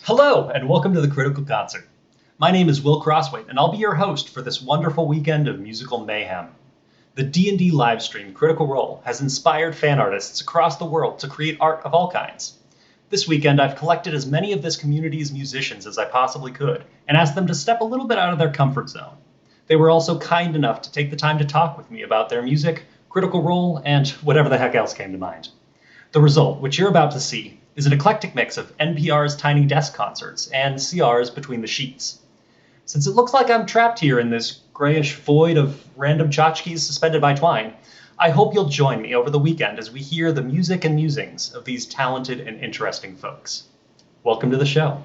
Hello, and welcome to the Critical Concert. My name is Will Crosswait, and I'll be your host for this wonderful weekend of musical mayhem. The D&D livestream Critical Role has inspired fan artists across the world to create art of all kinds. This weekend, I've collected as many of this community's musicians as I possibly could, and asked them to step a little bit out of their comfort zone. They were also kind enough to take the time to talk with me about their music, Critical Role, and whatever the heck else came to mind. The result, which you're about to see, is an eclectic mix of NPR's Tiny Desk concerts and CR's Between the Sheets. Since it looks like I'm trapped here in this grayish void of random tchotchkes suspended by twine, I hope you'll join me over the weekend as we hear the music and musings of these talented and interesting folks. Welcome to the show.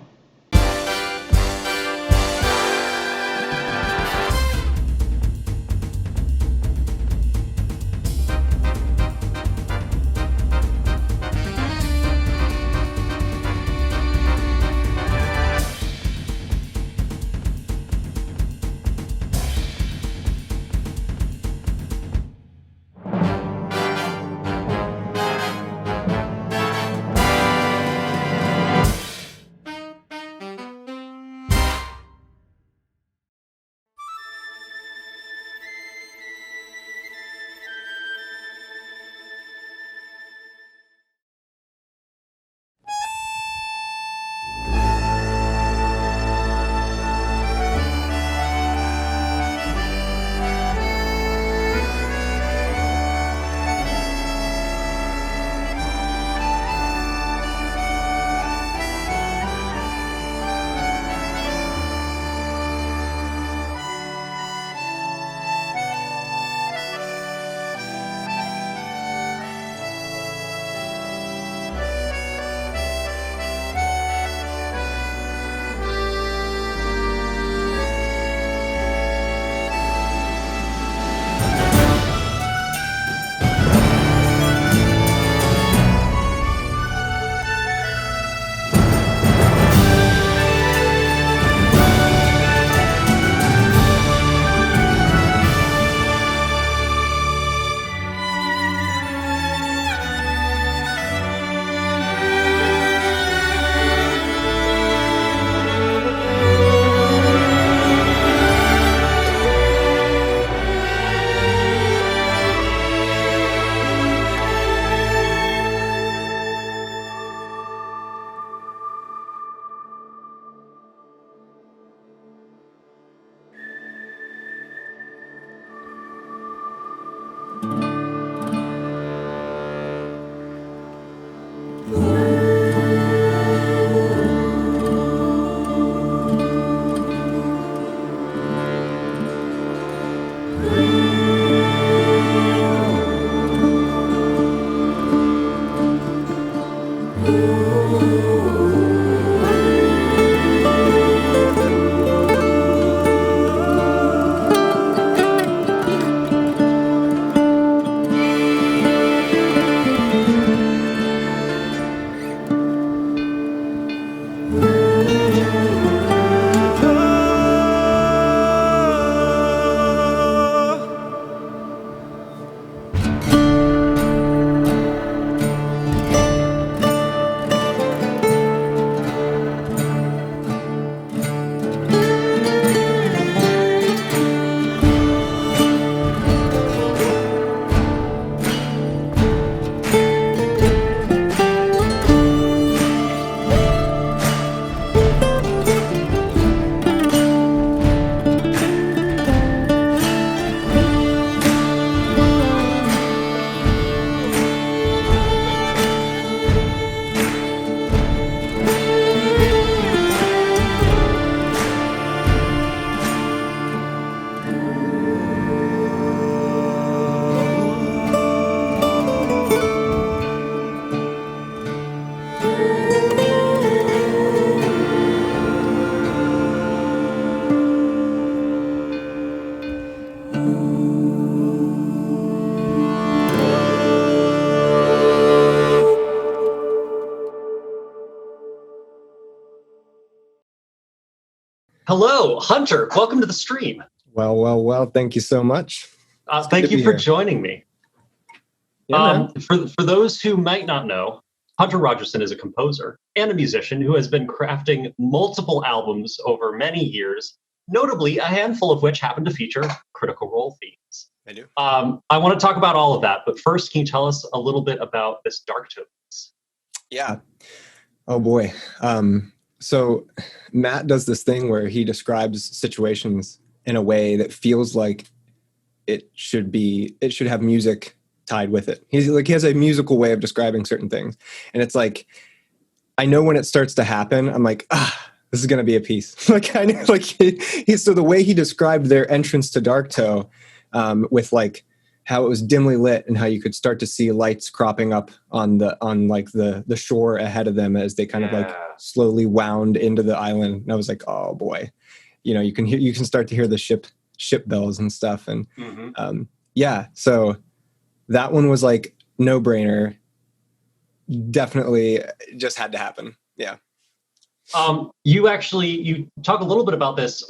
Hello, Hunter. Welcome to the stream. Well. Thank you so much. Thank you for joining me. Yeah, for those who might not know, Hunter Rogerson is a composer and a musician who has been crafting multiple albums over many years, notably a handful of which happen to feature Critical Role themes. I do. I want to talk about all of that, but first, can you tell us a little bit about this Dark Tone piece? Yeah. Oh boy. So Matt does this thing where he describes situations in a way that feels like it should have music tied with it. He has a musical way of describing certain things. And it's like, I know when it starts to happen, I'm like, this is going to be a piece. Like I know, like so the way he described their entrance to Darktoe, with like how it was dimly lit and how you could start to see lights cropping up on the shore ahead of them as they kind of like slowly wound into the island. And I was like, oh boy, you can start to hear the ship bells and stuff. And so that one was like no brainer. Definitely just had to happen. Yeah. You talk a little bit about this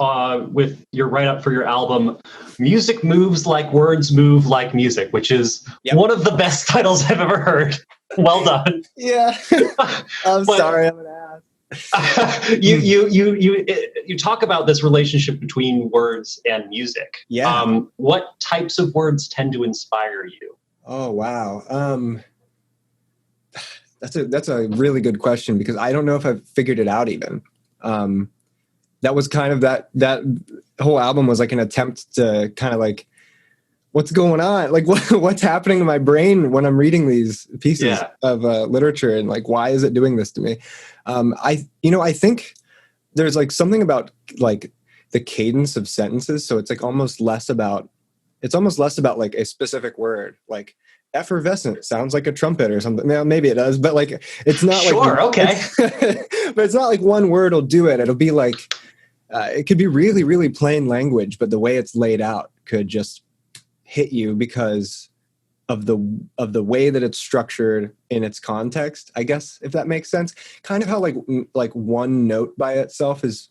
with your write-up for your album, Music Moves Like Words Move Like Music, which is one of the best titles I've ever heard. Well done. Yeah. Sorry, I'm an ass. You talk about this relationship between words and music. Yeah. What types of words tend to inspire you? Oh, wow. That's a really good question, because I don't know if I've figured it out even. That was kind of that whole album was like an attempt to kind of like, what's going on? Like what's happening in my brain when I'm reading these pieces of literature, and like, why is it doing this to me? I think there's like something about like the cadence of sentences. So it's like almost less about like a specific word, like effervescent sounds like a trumpet or something. Now, maybe it does, but like it's not okay. But it's not like one word will do it. It'll be like it could be really, really plain language, but the way it's laid out could just hit you because of the way that it's structured in its context, I guess, if that makes sense. Kind of how like one note by itself is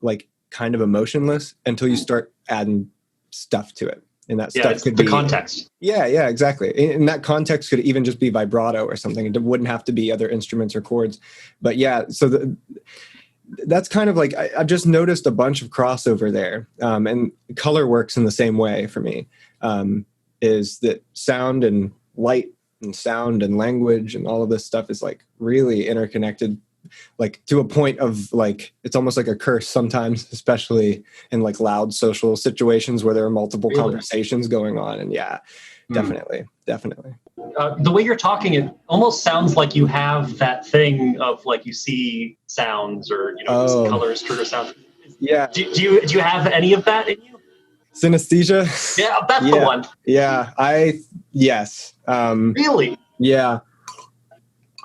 like kind of emotionless until you start adding stuff to it. And that stuff could be context. Yeah, exactly. And that context could even just be vibrato or something. It wouldn't have to be other instruments or chords. But yeah, so that's kind of like, I've just noticed a bunch of crossover there. And color works in the same way for me, is that sound and light and sound and language and all of this stuff is like really interconnected, like to a point of like, it's almost like a curse sometimes, especially in like loud social situations where there are multiple conversations going on. And definitely. The way you're talking, it almost sounds like you have that thing of like you see sounds or you see colors trigger sounds. Yeah. Do you have any of that in you? Synesthesia? Yeah, that's the one. Yeah. Yes. Really? Yeah.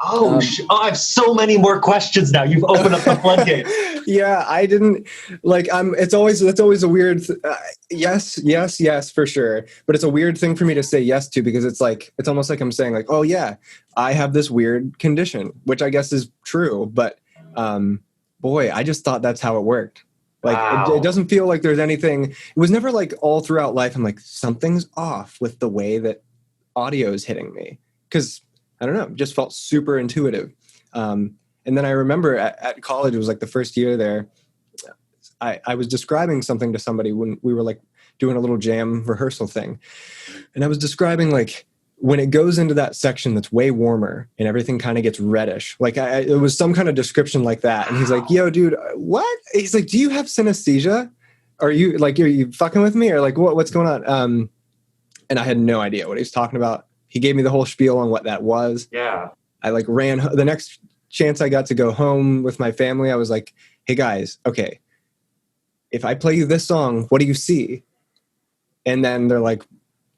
I have so many more questions now. You've opened up the floodgate. Yeah, I didn't like. It's always a weird. Yes, for sure. But it's a weird thing for me to say yes to, because it's like it's almost like I'm saying like, oh yeah, I have this weird condition, which I guess is true. But boy, I just thought that's how it worked. Like it doesn't feel like there's anything. It was never like all throughout life I'm like, something's off with the way that audio is hitting me, because I don't know, it just felt super intuitive. And then I remember at college, it was like the first year there, I was describing something to somebody when we were like doing a little jam rehearsal thing. And I was describing like when it goes into that section that's way warmer and everything kind of gets reddish, like it was some kind of description like that. And he's like, yo, dude, what? He's like, do you have synesthesia? Are you fucking with me? Or like, what's going on? And I had no idea what he was talking about. He gave me the whole spiel on what that was. Yeah. I like ran the next chance I got to go home with my family. I was like, hey guys, okay, if I play you this song, what do you see? And then they're like,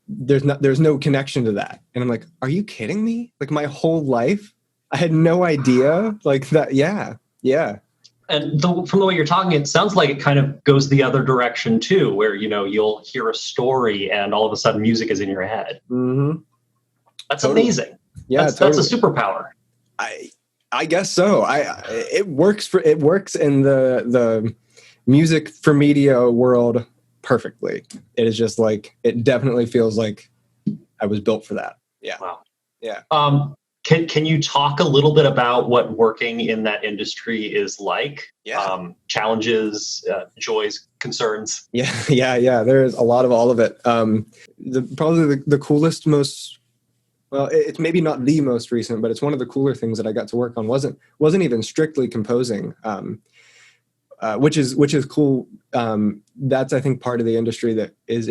there's no connection to that. And I'm like, are you kidding me? Like my whole life, I had no idea like that. Yeah. And from the way you're talking, it sounds like it kind of goes the other direction too, where, you'll hear a story and all of a sudden music is in your head. Mm-hmm. That's amazing. Yeah, that's a superpower. I guess so. It works in the music for media world perfectly. It is just like, it definitely feels like I was built for that. Yeah. Wow. Yeah. Can you talk a little bit about what working in that industry is like? Yeah. Challenges, joys, concerns. Yeah. There's a lot of all of it. Probably the coolest, most well, it's maybe not the most recent, but it's one of the cooler things that I got to work on. Wasn't even strictly composing, which is cool. That's, I think, part of the industry that is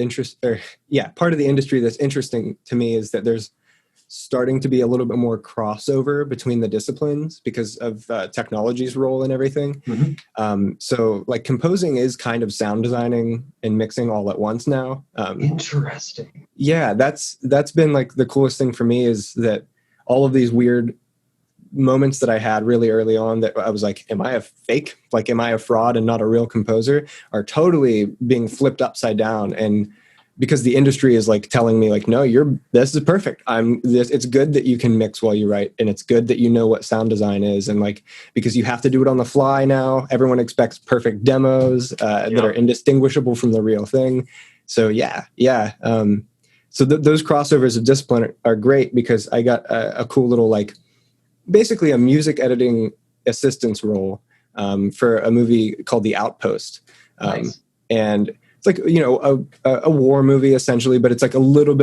part of the industry that's interesting to me is that there's starting to be a little bit more crossover between the disciplines because of technology's role and everything. Mm-hmm. So like composing is kind of sound designing and mixing all at once now. Interesting. Yeah, that's been like the coolest thing for me is that all of these weird moments that I had really early on that I was like, am I a fake? Like, am I a fraud and not a real composer? Are totally being flipped upside down. And because the industry is like telling me like, no, this is perfect. It's good that you can mix while you write. And it's good that you know what sound design is. And like, because you have to do it on the fly now, everyone expects perfect demos that are indistinguishable from the real thing. So yeah. So those crossovers of discipline are great because I got a cool little, like, basically a music editing assistance role for a movie called The Outpost. Nice. And it's like, a war movie essentially, but it's like a little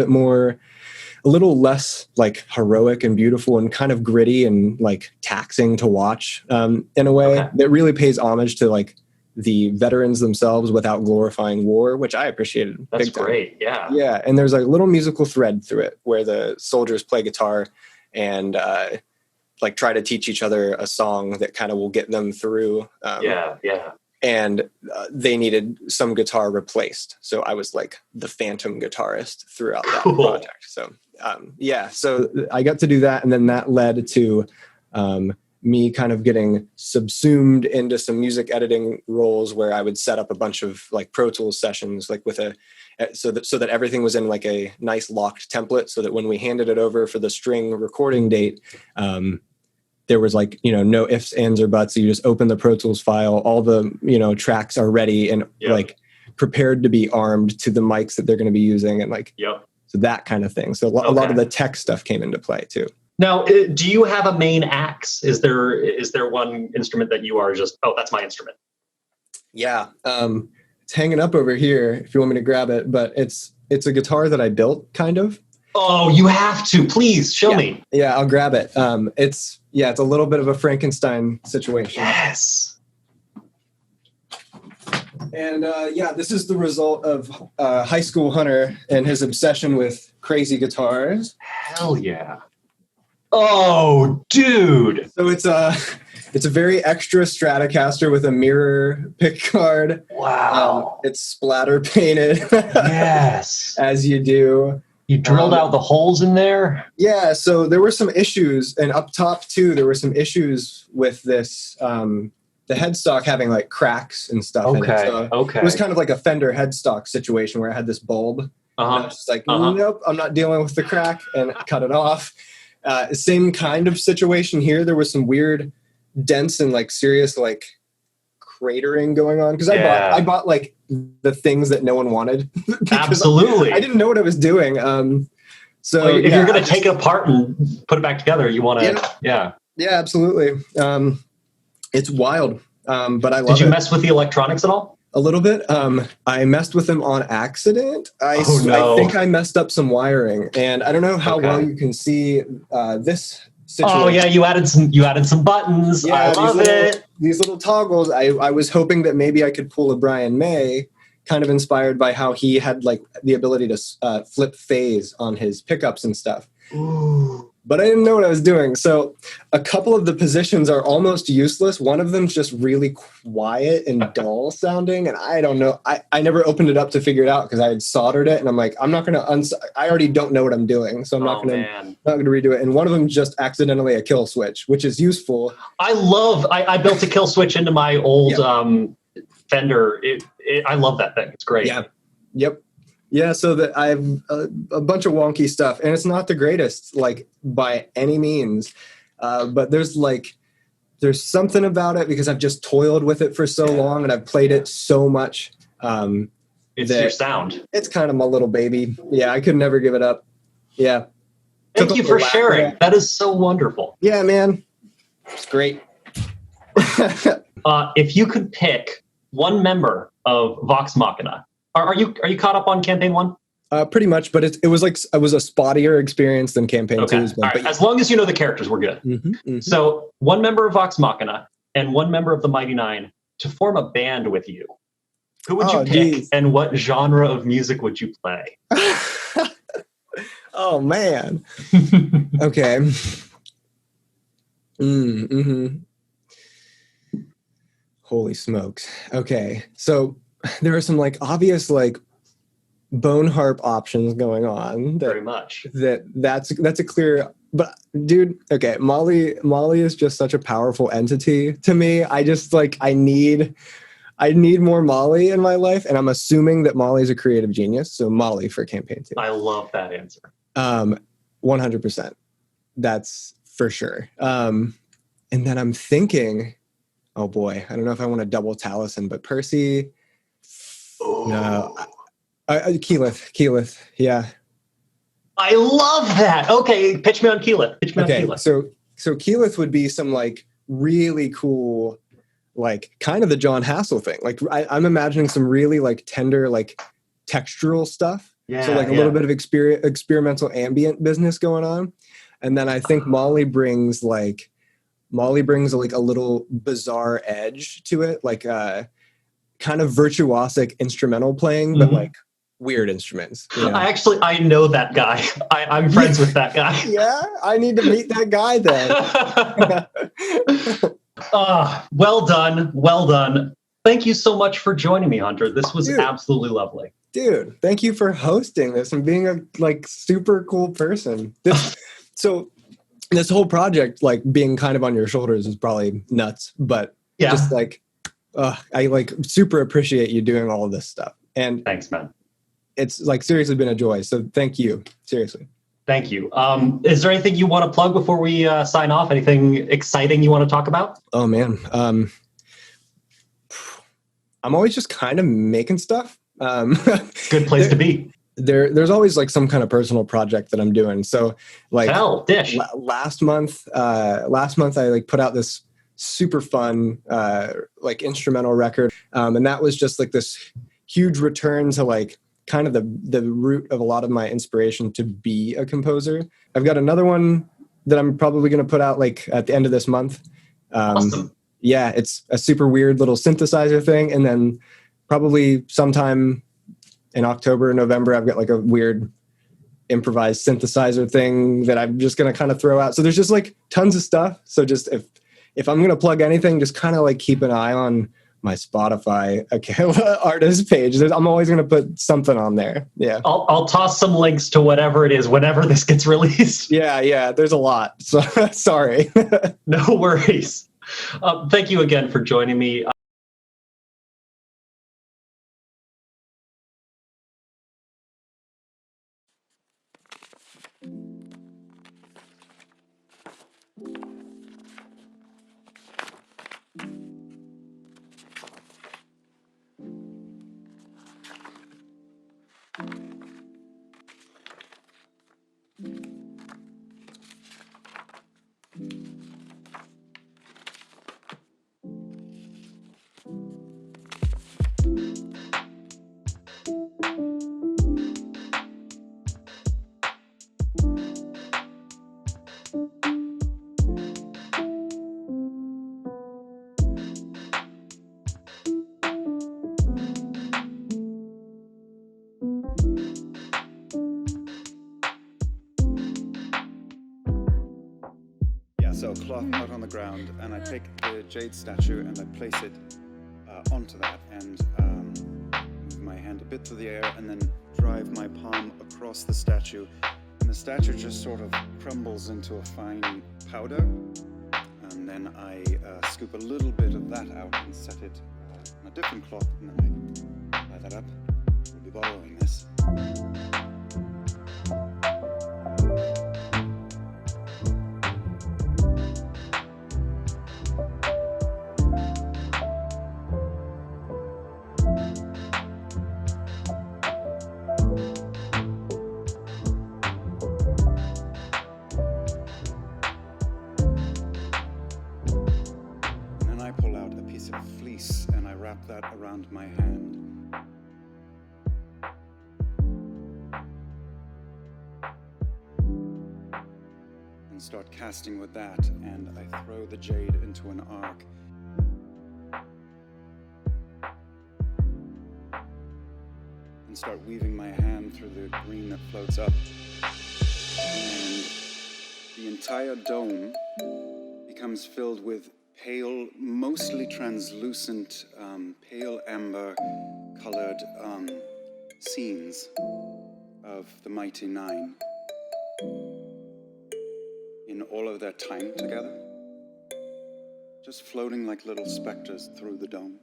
less like heroic and beautiful and kind of gritty and like taxing to watch in a way that really pays homage to like the veterans themselves without glorifying war, which I appreciated. That's great. Yeah. Yeah. And there's like a little musical thread through it where the soldiers play guitar and like try to teach each other a song that kind of will get them through. And they needed some guitar replaced. So I was like the phantom guitarist throughout that project. So so I got to do that. And then that led to me kind of getting subsumed into some music editing roles where I would set up a bunch of like Pro Tools sessions, like so that everything was in like a nice locked template so that when we handed it over for the string recording date, there was like, no ifs, ands, or buts. You just open the Pro Tools file. All the, tracks are ready and like prepared to be armed to the mics that they're going to be using. And like, so that kind of thing. So a lot of the tech stuff came into play too. Now, do you have a main axe? Is there one instrument that you are just, that's my instrument? Yeah. It's hanging up over here if you want me to grab it, but it's a guitar that I built kind of. Oh, you have to, please show me. Yeah, I'll grab it. It's a little bit of a Frankenstein situation. Yes. And this is the result of high school Hunter and his obsession with crazy guitars. Hell yeah. Oh, dude. So it's a very extra Stratocaster with a mirror pickguard. Wow. It's splatter painted. Yes. As you do. You drilled out the holes in there? Yeah, so there were some issues, and up top too, there were some issues with this, the headstock having like cracks and stuff in it. So it was kind of like a Fender headstock situation where I had this bulb. And I was just like, nope, I'm not dealing with the crack, and cut it off. Same kind of situation here. There was some weird dents and like serious like cratering going on because I bought like the things that no one wanted. Absolutely. I didn't know what I was doing. So if you're going to take it apart and put it back together, you want to, Yeah, absolutely. It's wild. But I love it. Did you mess with the electronics at all? A little bit. I messed with them on accident. I think I messed up some wiring, and I don't know how well you can see this situation. Oh yeah, you added some buttons. Yeah, I love it. These little toggles. I was hoping that maybe I could pull a Brian May, kind of inspired by how he had like the ability to flip phase on his pickups and stuff. Ooh. But I didn't know what I was doing. So a couple of the positions are almost useless. One of them's just really quiet and dull sounding. And I don't know. I never opened it up to figure it out because I had soldered it. And I'm like, I'm not going to I already don't know what I'm doing. So I'm not going to redo it. And one of them just accidentally a kill switch, which is useful. I built a kill switch into my old Fender. I love that thing. It's great. Yeah. Yep. Yeah, so that I have a bunch of wonky stuff, and it's not the greatest, like, by any means. But there's something about it because I've just toiled with it for so long, and I've played it so much. It's your sound. It's kind of my little baby. Yeah, I could never give it up. Yeah. Thank you for sharing. That is so wonderful. Yeah, man. It's great. If you could pick one member of Vox Machina, are you caught up on campaign 1? Pretty much, but it was a spottier experience than campaign 2. All right. As long as you know the characters, we're good. So one member of Vox Machina and one member of the Mighty Nine to form a band with you. Who would you pick, and what genre of music would you play? Oh man. Okay. Holy smokes. Okay, so there are some like obvious like bone harp options going on. Very much. That's a clear. But dude, okay, Molly is just such a powerful entity to me. I just like I need more Molly in my life, and I'm assuming that Molly's a creative genius. So Molly for campaign 2. I love that answer. 100%. That's for sure. And then I'm thinking, oh boy, I don't know if I want to double Taliesin, but Percy. No, Keyleth. Yeah. I love that. Okay, pitch me on Keyleth. So Keyleth would be some like really cool, like kind of the John Hassel thing. Like I'm imagining some really like tender, like textural stuff. Yeah, so like a little bit of experimental ambient business going on. And then I think Molly brings like a little bizarre edge to it, like kind of virtuosic instrumental playing, but like weird instruments. You know? I know that guy. I'm friends with that guy. Yeah, I need to meet that guy then. Well done. Thank you so much for joining me, Hunter. This was absolutely lovely. Dude, thank you for hosting this and being a like super cool person. So this whole project, like being kind of on your shoulders, is probably nuts. But just like, I like super appreciate you doing all of this stuff. And thanks, man. It's like seriously been a joy. So thank you. Seriously. Thank you. Is there anything you want to plug before we sign off? Anything exciting you want to talk about? Oh man. I'm always just kind of making stuff. Good place to be. There's always like some kind of personal project that I'm doing. So like last month I like put out this super fun like instrumental record. And that was just like this huge return to like kind of the root of a lot of my inspiration to be a composer. I've got another one that I'm probably going to put out like at the end of this month. Awesome. Yeah, it's a super weird little synthesizer thing. And then probably sometime in October, November, I've got like a weird improvised synthesizer thing that I'm just going to kind of throw out. So there's just like tons of stuff. So just if I'm going to plug anything, just kind of like keep an eye on my Spotify artist page. I'm always going to put something on there. Yeah. I'll toss some links to whatever it is whenever this gets released. Yeah. There's a lot. So sorry. No worries. Thank you again for joining me. So cloth out on the ground, and I take the jade statue and I place it onto that, and move my hand a bit through the air, and then drive my palm across the statue, and the statue just sort of crumbles into a fine powder, and then I scoop a little bit of that out and set it on a different cloth, and then I tie that up. We'll be borrowing this. that around my hand. And start casting with that, and I throw the jade into an arc. And start weaving my hand through the green that floats up. And the entire dome becomes filled with pale, mostly translucent, pale amber colored scenes of the Mighty Nine in all of their time together, just floating like little specters through the dome.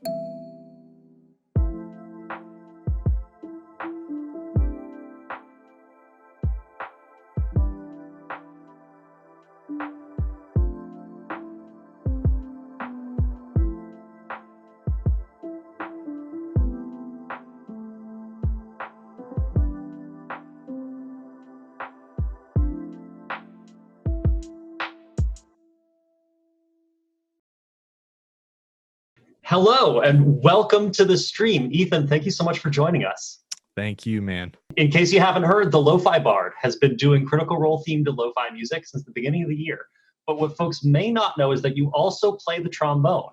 Hello and welcome to the stream. Ethan, thank you so much for joining us. Thank you, man. In case you haven't heard, the Lofi Bard has been doing Critical Role themed lo-fi music since the beginning of the year. But what folks may not know is that you also play the trombone.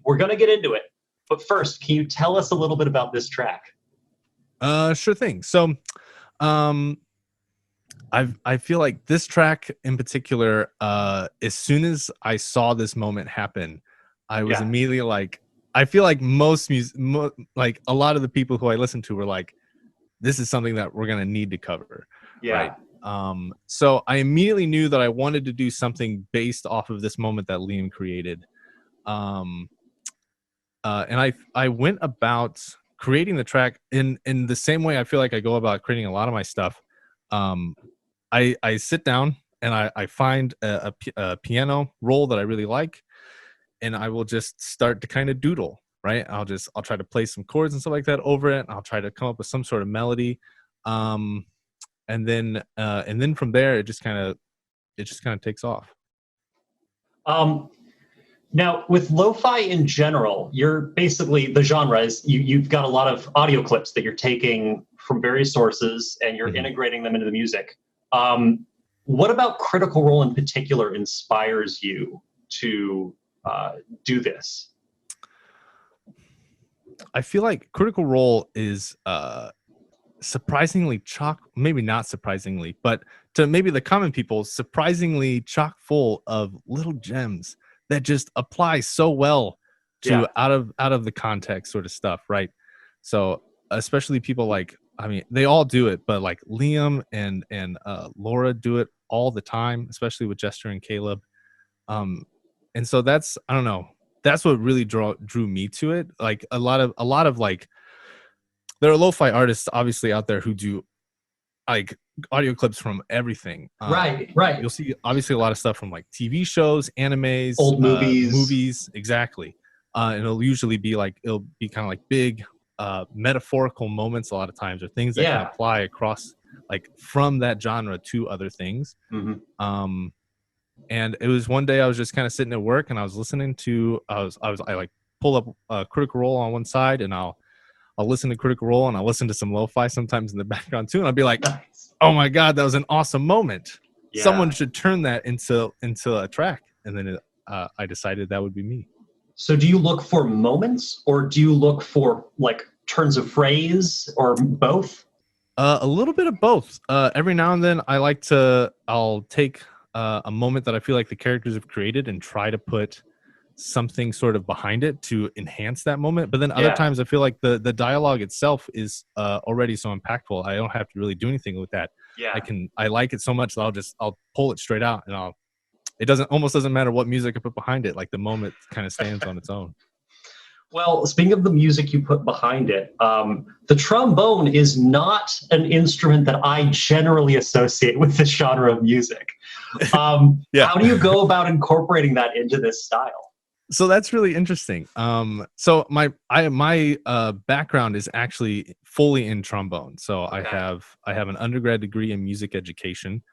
We're going to get into it. But first, can you tell us a little bit about this track? Sure thing. So, I feel like this track in particular, as soon as I saw this moment happen, I was immediately like, I feel like most music, like a lot of the people who I listened to were like, this is something that we're going to need to cover. Yeah. Right. So I immediately knew that I wanted to do something based off of this moment that Liam created. And I went about creating the track in the same way I feel like I go about creating a lot of my stuff. I sit down and I find a piano roll that I really like, and I will just start to kind of doodle, right? I'll try to play some chords and stuff like that over it. And I'll try to come up with some sort of melody. And then from there, it just kind of takes off. Now, with lo-fi in general, you're basically, the genre is, you've got a lot of audio clips that you're taking from various sources and you're integrating them into the music. What about Critical Role in particular inspires you to do this? I feel like Critical Role is surprisingly maybe not surprisingly, but to maybe the common people, surprisingly chock full of little gems that just apply so well to out of the context sort of stuff, right? So especially people like, I mean, they all do it, but like Liam and Laura do it all the time, especially with Jester and Caleb. And so that's, I don't know, that's what really drew me to it. Like a lot of like, there are lo-fi artists obviously out there who do like audio clips from everything. Right. You'll see obviously a lot of stuff from like TV shows, animes, old movies. Exactly. And it'll usually be like, it'll be kind of like big metaphorical moments a lot of times, or things that can apply across, like from that genre to other things. And it was one day I was just kind of sitting at work and I was listening to, I like pull up Critical Role on one side, and I'll listen to Critical Role, and I'll listen to some lo-fi sometimes in the background too. And I'll be like, oh my God, that was an awesome moment. Yeah. Someone should turn that into a track. And then I decided that would be me. So do you look for moments, or do you look for like turns of phrase, or both? A little bit of both. Every now and then I'll take a moment that I feel like the characters have created and try to put something sort of behind it to enhance that moment. But then other times I feel like the dialogue itself is already so impactful. I don't have to really do anything with that. Yeah. I like it so much that I'll pull it straight out, and it almost doesn't matter what music I put behind it. Like the moment kind of stands on its own. Well, speaking of the music you put behind it, the trombone is not an instrument that I generally associate with this genre of music. How do you go about incorporating that into this style? So that's really interesting. So my background is actually fully in trombone. So I have an undergrad degree in music education,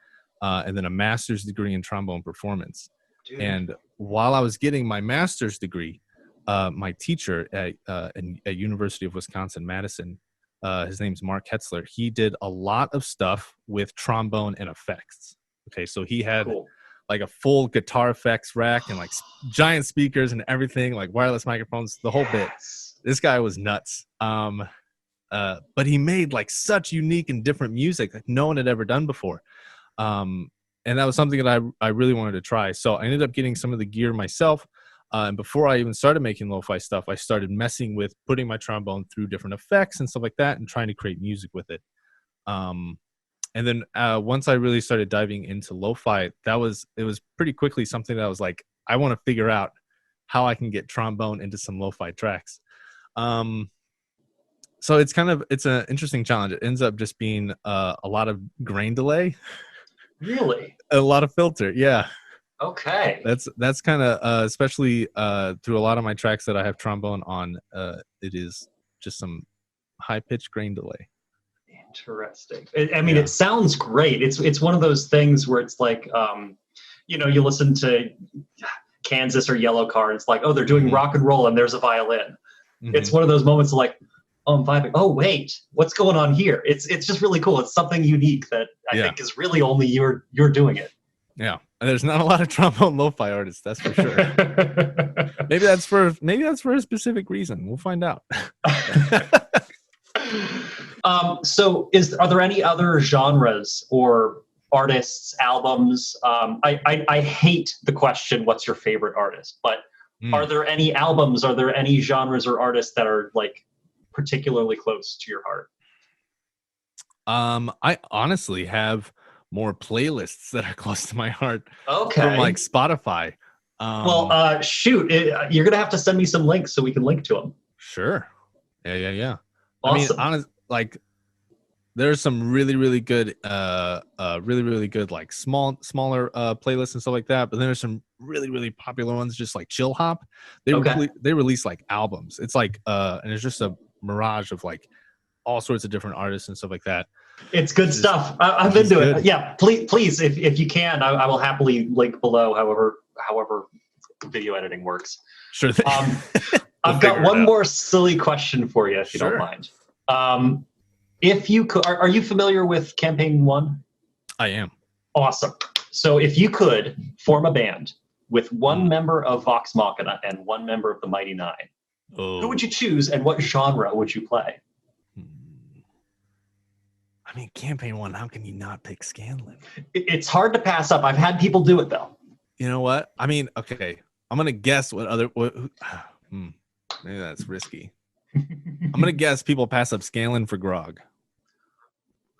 and then a master's degree in trombone performance. Dude. And while I was getting my master's degree, my teacher at University of Wisconsin-Madison, his name's Mark Hetzler. He did a lot of stuff with trombone and effects. Okay, so he had like a full guitar effects rack and like giant speakers and everything, like wireless microphones, the whole bit. This guy was nuts. But he made like such unique and different music that no one had ever done before. And that was something that I really wanted to try. So I ended up getting some of the gear myself. And before I even started making lo-fi stuff, I started messing with putting my trombone through different effects and stuff like that and trying to create music with it. And then once I really started diving into lo-fi, it was pretty quickly something that I was like, I want to figure out how I can get trombone into some lo-fi tracks. So it's an interesting challenge. It ends up just being a lot of grain delay. Really? A lot of filter, yeah. Okay. That's kind of especially through a lot of my tracks that I have trombone on. It is just some high pitched grain delay. Interesting. It sounds great. It's one of those things where it's like, you listen to Kansas or Yellow Card. It's like, oh, they're doing rock and roll and there's a violin. Mm-hmm. It's one of those moments of like, oh, I'm vibing. Oh, wait, what's going on here? It's just really cool. It's something unique that I think is really only you're doing it. Yeah, and there's not a lot of trombone lo-fi artists, that's for sure. maybe that's for a specific reason. We'll find out. So are there any other genres or artists, albums? I hate the question, what's your favorite artist? But are there any albums, are there any genres or artists that are like particularly close to your heart? I honestly have more playlists that are close to my heart. Okay. From like Spotify. Shoot, you're gonna have to send me some links so we can link to them. Sure. Yeah. Awesome. I mean, there's some really, really good, really good like smaller playlists and stuff like that. But then there's some really, really popular ones, just like chill hop. They release like albums. It's like and it's just a mirage of like all sorts of different artists and stuff like that. It's good stuff. I've been doing it. Yeah, please, if you can, I will happily link below. However, video editing works. Sure. I've got one more silly question for you, if you don't mind. If you could, are you familiar with Campaign 1? I am. Awesome. So if you could form a band with one member of Vox Machina and one member of the Mighty Nine, who would you choose and what genre would you play? I mean, Campaign 1, how can you not pick Scanlan? It's hard to pass up. I've had people do it, though. You know what? I mean, okay, I'm going to guess maybe that's risky. I'm going to guess people pass up Scanlan for Grog.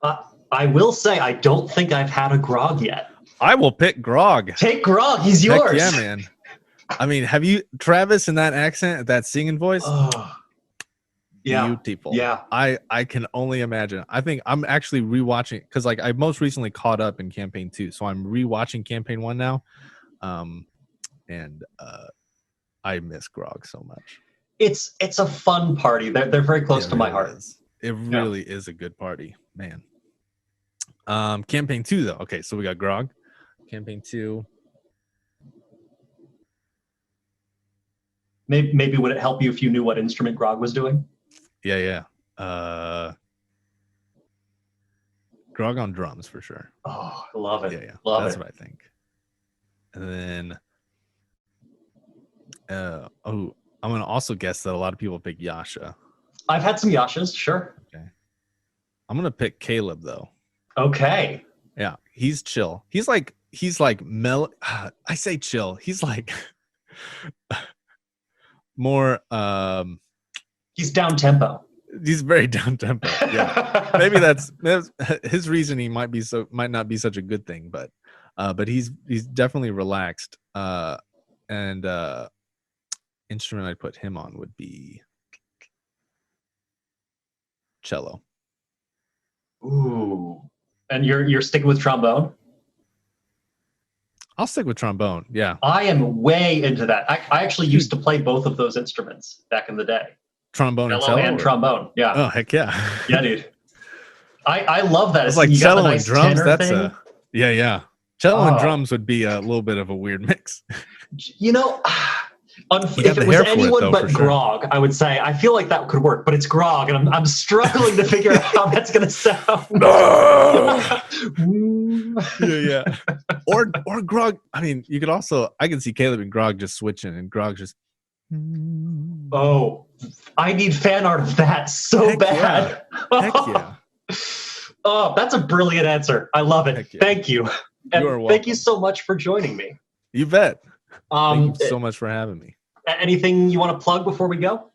I will say, I don't think I've had a Grog yet. I will pick Grog. Take Grog. He's yours. Heck yeah, man. I mean, have you, Travis, in that accent, that singing voice? Yeah. Beautiful. Yeah. I can only imagine. I think I'm actually rewatching because like I most recently caught up in Campaign 2, so I'm rewatching Campaign 1 now. And I miss Grog so much. It's a fun party. They're very close to my heart. It really is a good party, man. Campaign 2 though. Okay, so we got Grog. Campaign 2. Maybe would it help you if you knew what instrument Grog was doing? Yeah. Grog on drums for sure. Oh, I love it. Yeah. Love That's it. what I think. And then I'm gonna also guess that a lot of people pick Yasha. I've had some Yashas, sure. Okay. I'm gonna pick Caleb though. Okay. Yeah, he's chill. He's like I say chill. He's like more he's down tempo. He's very down tempo. Yeah. Maybe that's his reason. He might not be such a good thing, but he's definitely relaxed. And instrument I'd put him on would be cello. Ooh. And you're sticking with trombone? I'll stick with trombone. Yeah. I am way into that. I actually used to play both of those instruments back in the day. Trombone and cello cello? and trombone. Yeah. Oh, heck yeah. Yeah, dude. I love that. It's like cello and drums. That's thing. Yeah. Cello and drums would be a little bit of a weird mix. You know, If it was anyone but Grog, I would say I feel like that could work, but it's Grog, and I'm struggling to figure out how that's going to sound. yeah. Or Grog. I mean, you could also. I can see Caleb and Grog just switching, and Grog just. Oh, I need fan art of that so Heck bad. Yeah. Heck yeah. Oh, that's a brilliant answer. I love it. Yeah. Thank you. And You are welcome. thank you so much for joining me. You bet. Thank you so much for having me. Anything you want to plug before we go?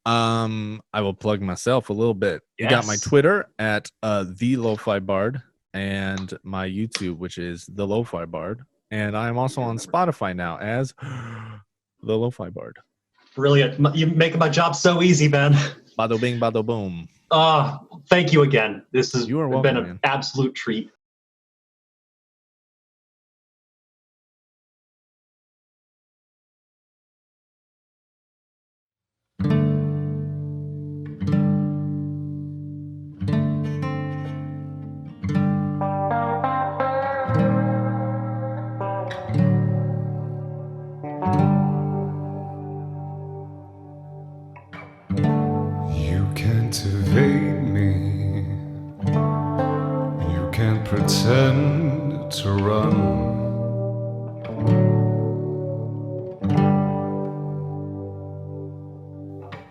I will plug myself a little bit. Yes. You got my Twitter at the Lofi Bard and my YouTube, which is the Lofi Bard, and I am also on Spotify now as the Lofi Bard. Brilliant. You're making my job so easy, Ben. Bado bing, bado boom. Thank you again. This has been an man. absolute treat. You can't evade me. You can't pretend to run.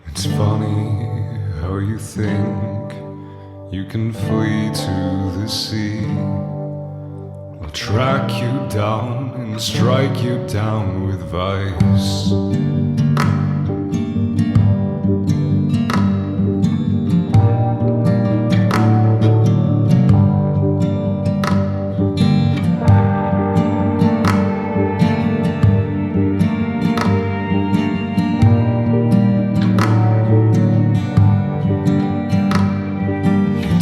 It's funny how you think you can flee to the sea. I'll track you down and strike you down with vice.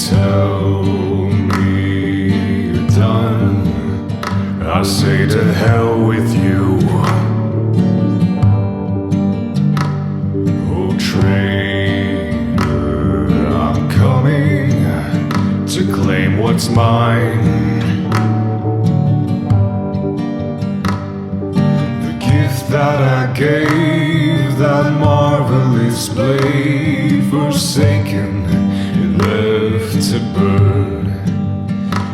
Tell me you're done. I say to hell with you. Oh traitor, I'm coming to claim what's mine. The gift that I gave, that marvelous blade forsaken, left to burn.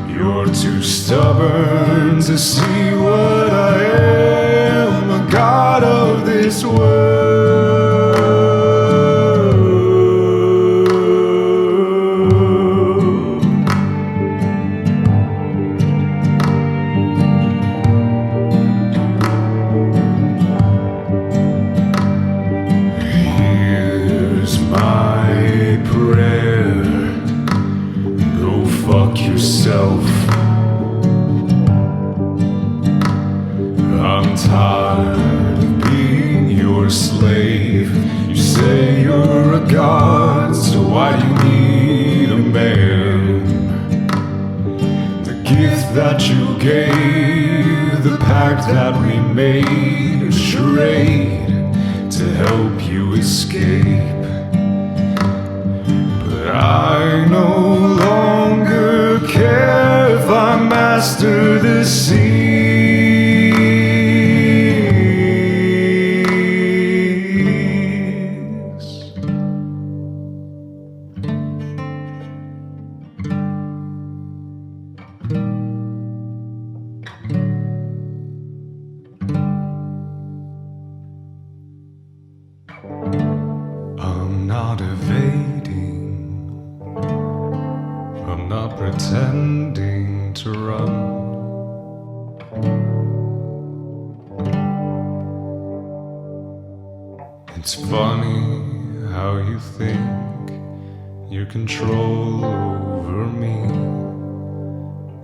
You're too stubborn to see what I am, a god of this world. Here's my prayer. Go fuck yourself. I'm tired of being your slave. You say you're a god, so why do you need a man? The gift that you gave, the pact that we made, a charade to help you escape. But I no longer care if I master the seas. I'm not evading. I'm not pretending to run. It's funny how you think your control over me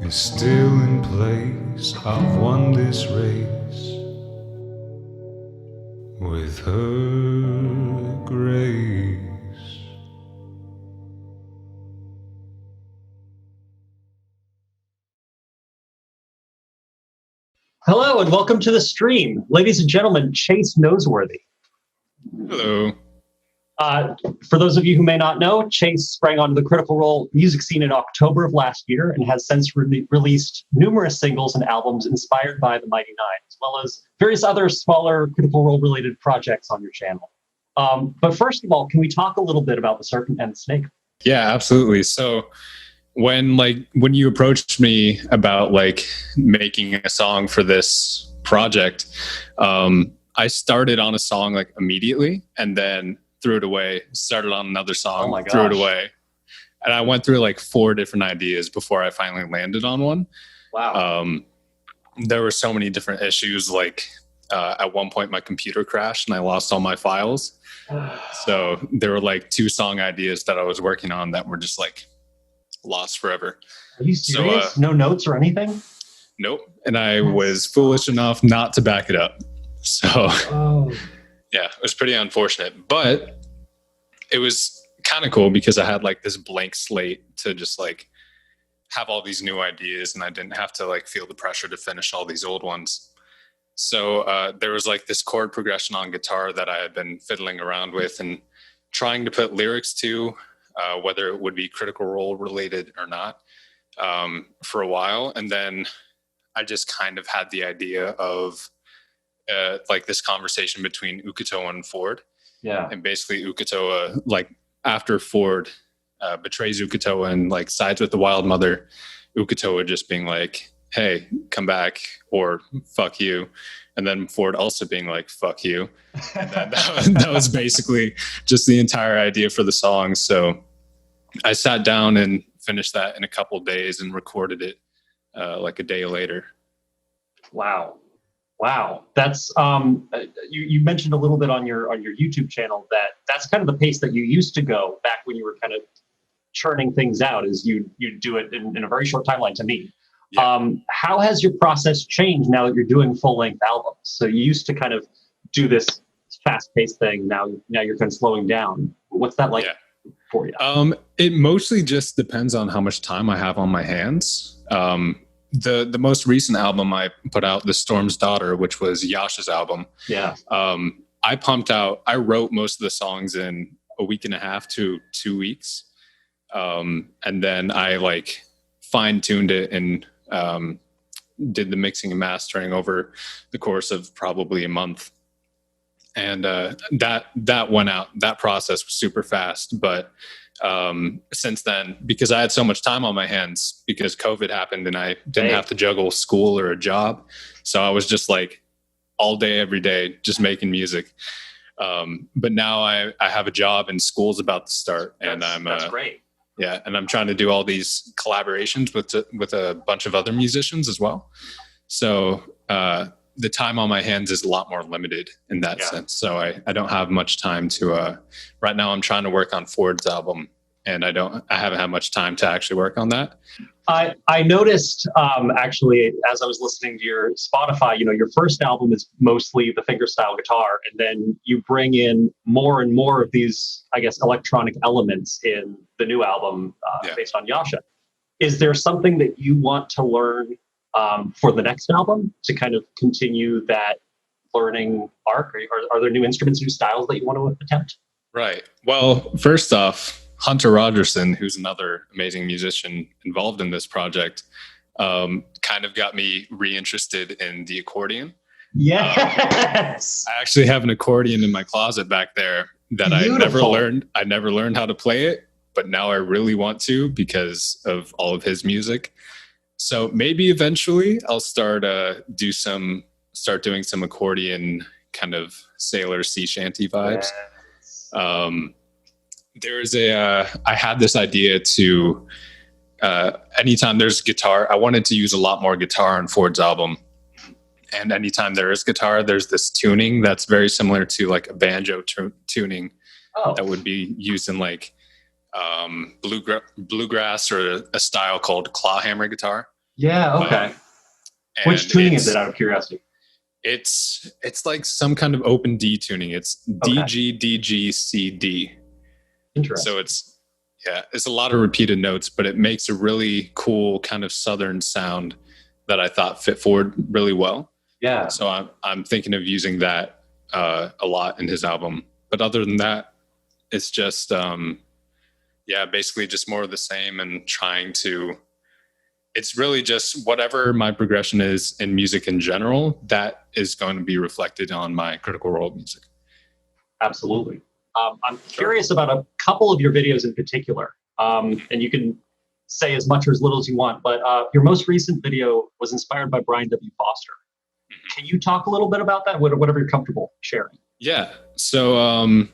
is still in place. I've won this race with her grace. Hello and welcome to the stream. Ladies and gentlemen, Chase Noseworthy. Hello. For those of you who may not know, Chase sprang onto the Critical Role music scene in October of last year and has since released numerous singles and albums inspired by the Mighty Nine, as well as various other smaller Critical Role related projects on your channel. But first of all, can we talk a little bit about The Serpent and the Snake? Yeah, absolutely. So when you approached me about like making a song for this project, I started on a song like immediately and then threw it away, started on another song, threw it away. And I went through like 4 different ideas before I finally landed on one. Wow. There were so many different issues. Like at one point my computer crashed and I lost all my files. So there were like 2 song ideas that I was working on that were just like lost forever. Are you serious? No notes or anything? Nope. And I was foolish enough not to back it up. So yeah, it was pretty unfortunate, but it was kind of cool because I had like this blank slate to just like have all these new ideas and I didn't have to like feel the pressure to finish all these old ones. So there was like this chord progression on guitar that I had been fiddling around with and trying to put lyrics to, whether it would be Critical Role related or not, for a while. And then I just kind of had the idea of like this conversation between Uk'otoa and Ford. Yeah. And basically Uk'otoa, like after Ford betrays Uk'otoa and like sides with the Wild Mother, Uk'otoa just being like, hey, come back or fuck you. And then Ford also being like, fuck you. That was basically just the entire idea for the song. So I sat down and finished that in a couple of days and recorded it like a day later. Wow. That's you mentioned a little bit on your YouTube channel that's kind of the pace that you used to go back when you were kind of churning things out, is you do it in a very short timeline to me. Yeah. How has your process changed now that you're doing full-length albums? So you used to kind of do this fast-paced thing. Now you're kind of slowing down. What's that like for you? It mostly just depends on how much time I have on my hands. The most recent album I put out, The Storm's Daughter, which was Yasha's album. Yeah. I wrote most of the songs in a week and a half to 2 weeks. And then I like fine-tuned it and did the mixing and mastering over the course of probably a month. And that went out. That process was super fast. But since then, because I had so much time on my hands because COVID happened and I didn't have to juggle school or a job. So I was just like all day, every day, just making music. But now I have a job and school's about to start. That's great. Yeah, and I'm trying to do all these collaborations with a bunch of other musicians as well. So the time on my hands is a lot more limited in that sense. So I don't have much time to. Right now, I'm trying to work on Ford's album, and I haven't had much time to actually work on that. I noticed actually as I was listening to your Spotify, your first album is mostly the fingerstyle guitar, and then you bring in more and more of these, I guess, electronic elements in the new album based on Yasha. Is there something that you want to learn for the next album to kind of continue that learning arc? Are there new instruments, new styles that you want to attempt? Right. Well, first off, Hunter Rogerson, who's another amazing musician involved in this project, kind of got me reinterested in the accordion. Yes. I actually have an accordion in my closet back there that Beautiful. I never learned how to play it, but now I really want to because of all of his music. So maybe eventually I'll start doing some accordion kind of sailor sea shanty vibes. Yes. I had this idea to, anytime there's guitar, I wanted to use a lot more guitar on Ford's album. And anytime there is guitar, there's this tuning that's very similar to like a banjo tuning that would be used in like bluegrass or a style called clawhammer guitar. Yeah. Okay. Which tuning is it, out of curiosity? It's like some kind of open D tuning. It's D, G, D, G, C, D. Interesting. So it's a lot of repeated notes, but it makes a really cool kind of Southern sound that I thought fit Ford really well. Yeah. So I'm thinking of using that a lot in his album. But other than that, It's just basically just more of the same, and trying to, it's really just whatever my progression is in music in general, that is going to be reflected on my Critical Role music. Absolutely. I'm curious about a couple of your videos in particular, and you can say as much or as little as you want, but your most recent video was inspired by Brian W. Foster. Can you talk a little bit about that, whatever you're comfortable sharing? Yeah. So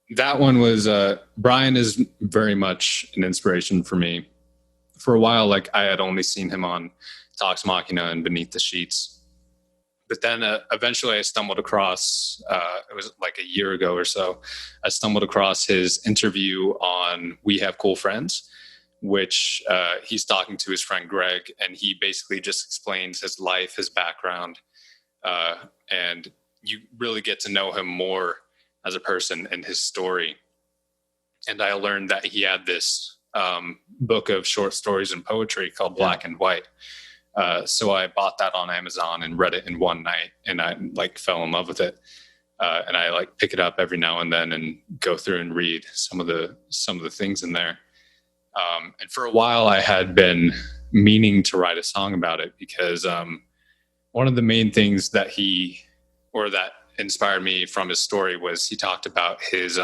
that one was, Brian is very much an inspiration for me. For a while, like, I had only seen him on Vox Machina and Beneath the Sheets. But then eventually I stumbled across, it was like a year ago or so, I stumbled across his interview on We Have Cool Friends, which he's talking to his friend Greg, and he basically just explains his life, his background, and you really get to know him more as a person and his story. And I learned that he had this book of short stories and poetry called Black and White. So I bought that on Amazon and read it in one night, and I like fell in love with it. And I like pick it up every now and then and go through and read some of the things in there. And for a while I had been meaning to write a song about it, because one of the main things that that inspired me from his story was he talked about his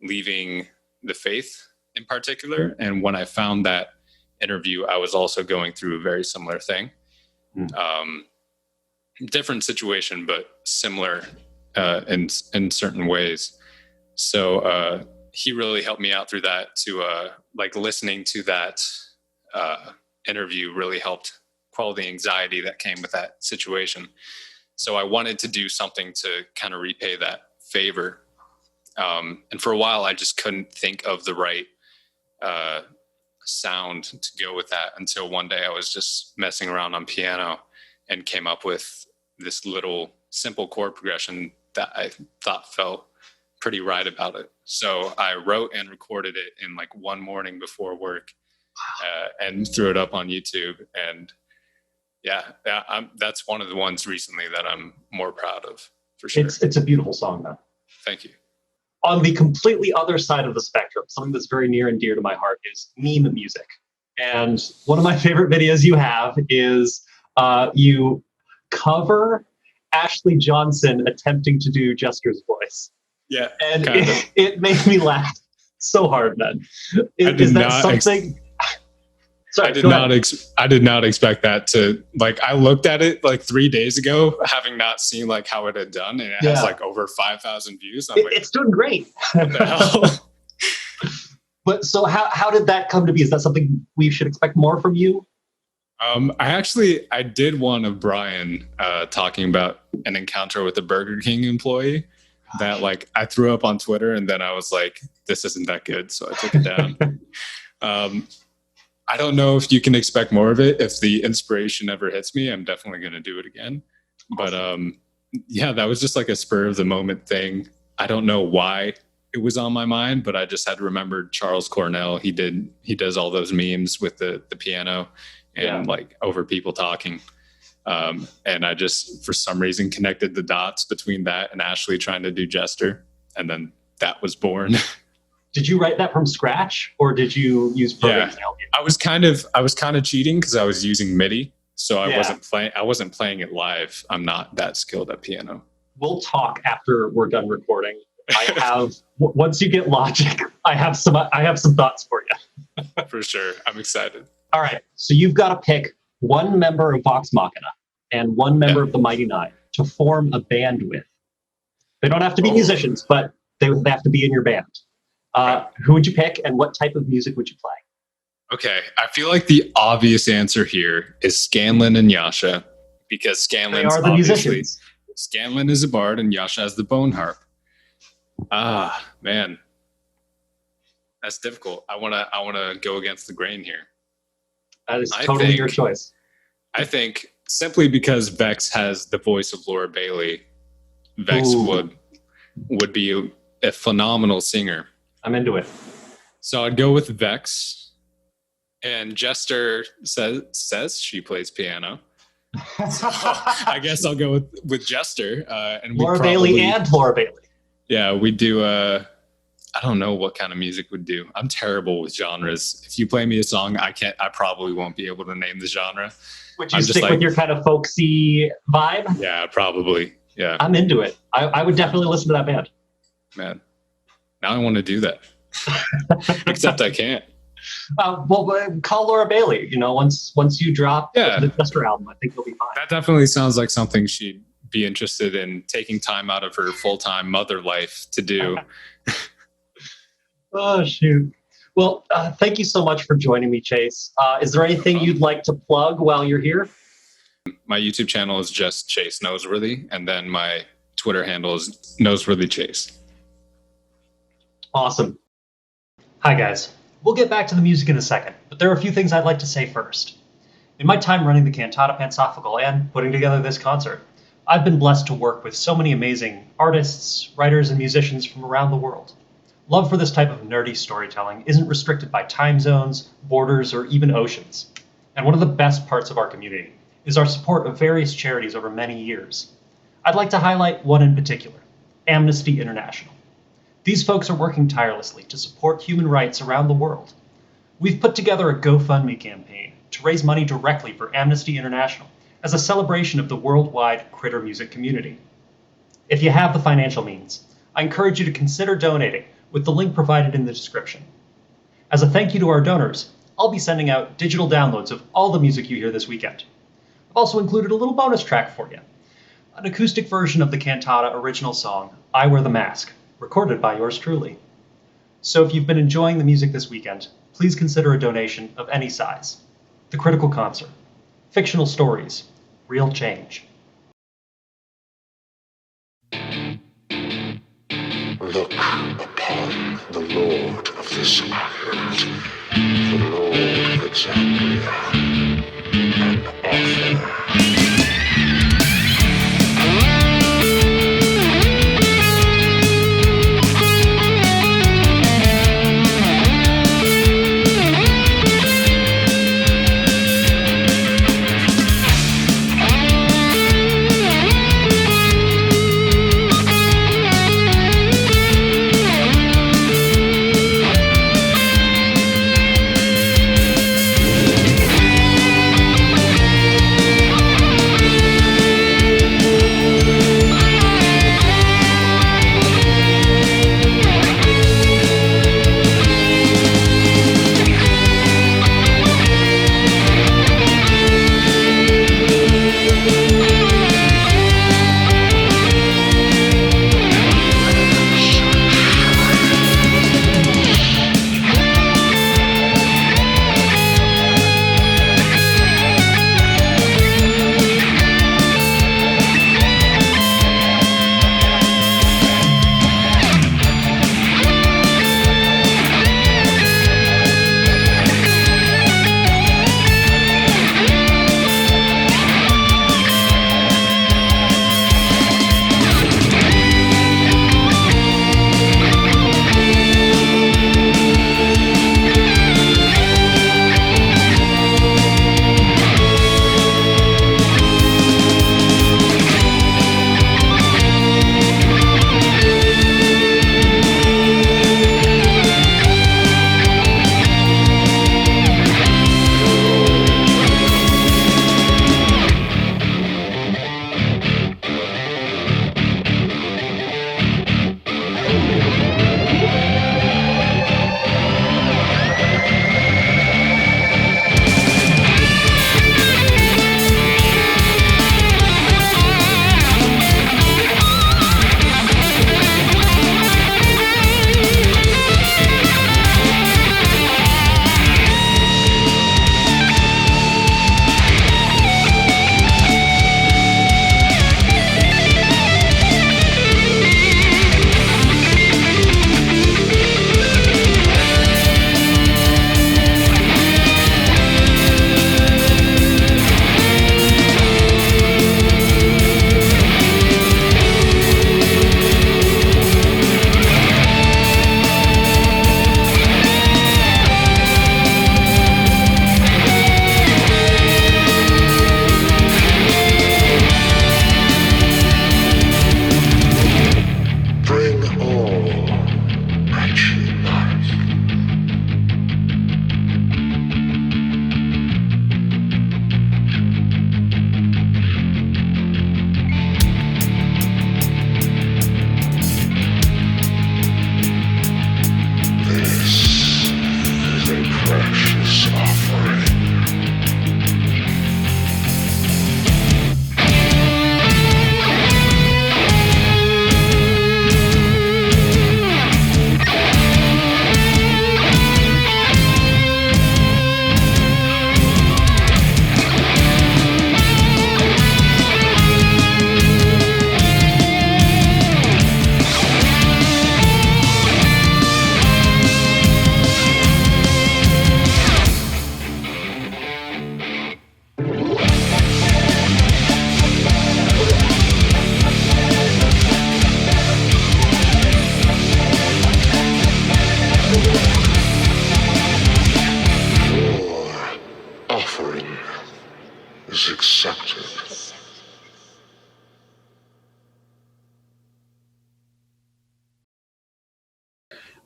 leaving the faith in particular. And when I found that interview, I was also going through a very similar thing. Different situation, but similar in certain ways. So he really helped me out through that, to like listening to that interview really helped quell the anxiety that came with that situation. So I wanted to do something to kind of repay that favor. And for a while, I just couldn't think of the right sound to go with that, until one day I was just messing around on piano and came up with this little simple chord progression that I thought felt pretty right about it. So I wrote and recorded it in like one morning before work, and threw it up on YouTube. And that's one of the ones recently that I'm more proud of, for sure. It's a beautiful song, though. Thank you. On the completely other side of the spectrum, something that's very near and dear to my heart is meme music. And one of my favorite videos you have is you cover Ashley Johnson attempting to do Jester's voice. Yeah. And it made me laugh so hard, man. Is that something? Sorry, I did not expect that to, like, I looked at it like 3 days ago, having not seen like how it had done, and it has like over 5,000 views. I'm like, it's doing great. What the hell? But so how did that come to be? Is that something we should expect more from you? I did one of Brian talking about an encounter with a Burger King employee that like I threw up on Twitter, and then I was like, this isn't that good, so I took it down. I don't know if you can expect more of it. If the inspiration ever hits me, I'm definitely going to do it again. But that was just like a spur of the moment thing. I don't know why it was on my mind, but I just had remembered Charles Cornell. He does all those memes with the piano and like over people talking. And I just, for some reason, connected the dots between that and Ashley trying to do Jester. And then that was born. Did you write that from scratch, or did you use programs to help you? I was kind of cheating because I was using MIDI, so I wasn't playing it live. I'm not that skilled at piano. We'll talk after we're done recording. I have once you get Logic, I have some thoughts for you. For sure, I'm excited. All right, so you've got to pick one member of Vox Machina and one member of the Mighty Nine to form a band with. They don't have to be musicians, but they have to be in your band. Who would you pick, and what type of music would you play? Okay, I feel like the obvious answer here is Scanlan and Yasha, because Scanlan's are the musicians. Scanlan is a bard and Yasha has the bone harp. Ah, man, that's difficult. I wanna go against the grain here. That is totally your choice. I think simply because Vex has the voice of Laura Bailey, Vex would be a phenomenal singer. I'm into it. So I'd go with Vex, and Jester says she plays piano. So I guess I'll go with Jester. And Laura Bailey. Yeah, we do. I don't know what kind of music would do. I'm terrible with genres. If you play me a song, I probably won't be able to name the genre. Would you stick with your kind of folksy vibe? Yeah, probably. Yeah. I'm into it. I would definitely listen to that band. Man, now I want to do that. Except I can't. Call Laura Bailey. once you drop the Chester album, I think you'll be fine. That definitely sounds like something she'd be interested in taking time out of her full-time mother life to do. Oh, shoot. Well, thank you so much for joining me, Chase. Is there anything you'd like to plug while you're here? My YouTube channel is just Chase Noseworthy, and then my Twitter handle is Noseworthy Chase. Awesome. Hi, guys. We'll get back to the music in a second, but there are a few things I'd like to say first. In my time running the Cantata Pansophical and putting together this concert, I've been blessed to work with so many amazing artists, writers, and musicians from around the world. Love for this type of nerdy storytelling isn't restricted by time zones, borders, or even oceans. And one of the best parts of our community is our support of various charities over many years. I'd like to highlight one in particular, Amnesty International. These folks are working tirelessly to support human rights around the world. We've put together a GoFundMe campaign to raise money directly for Amnesty International as a celebration of the worldwide critter music community. If you have the financial means, I encourage you to consider donating with the link provided in the description. As a thank you to our donors, I'll be sending out digital downloads of all the music you hear this weekend. I've also included a little bonus track for you, an acoustic version of the Cantata original song, I Wear the Mask, recorded by yours truly. So if you've been enjoying the music this weekend, please consider a donation of any size. The Critical Concert. Fictional stories. Real change. Look upon the Lord of this world, the Lord of Alexandria, and Arthur.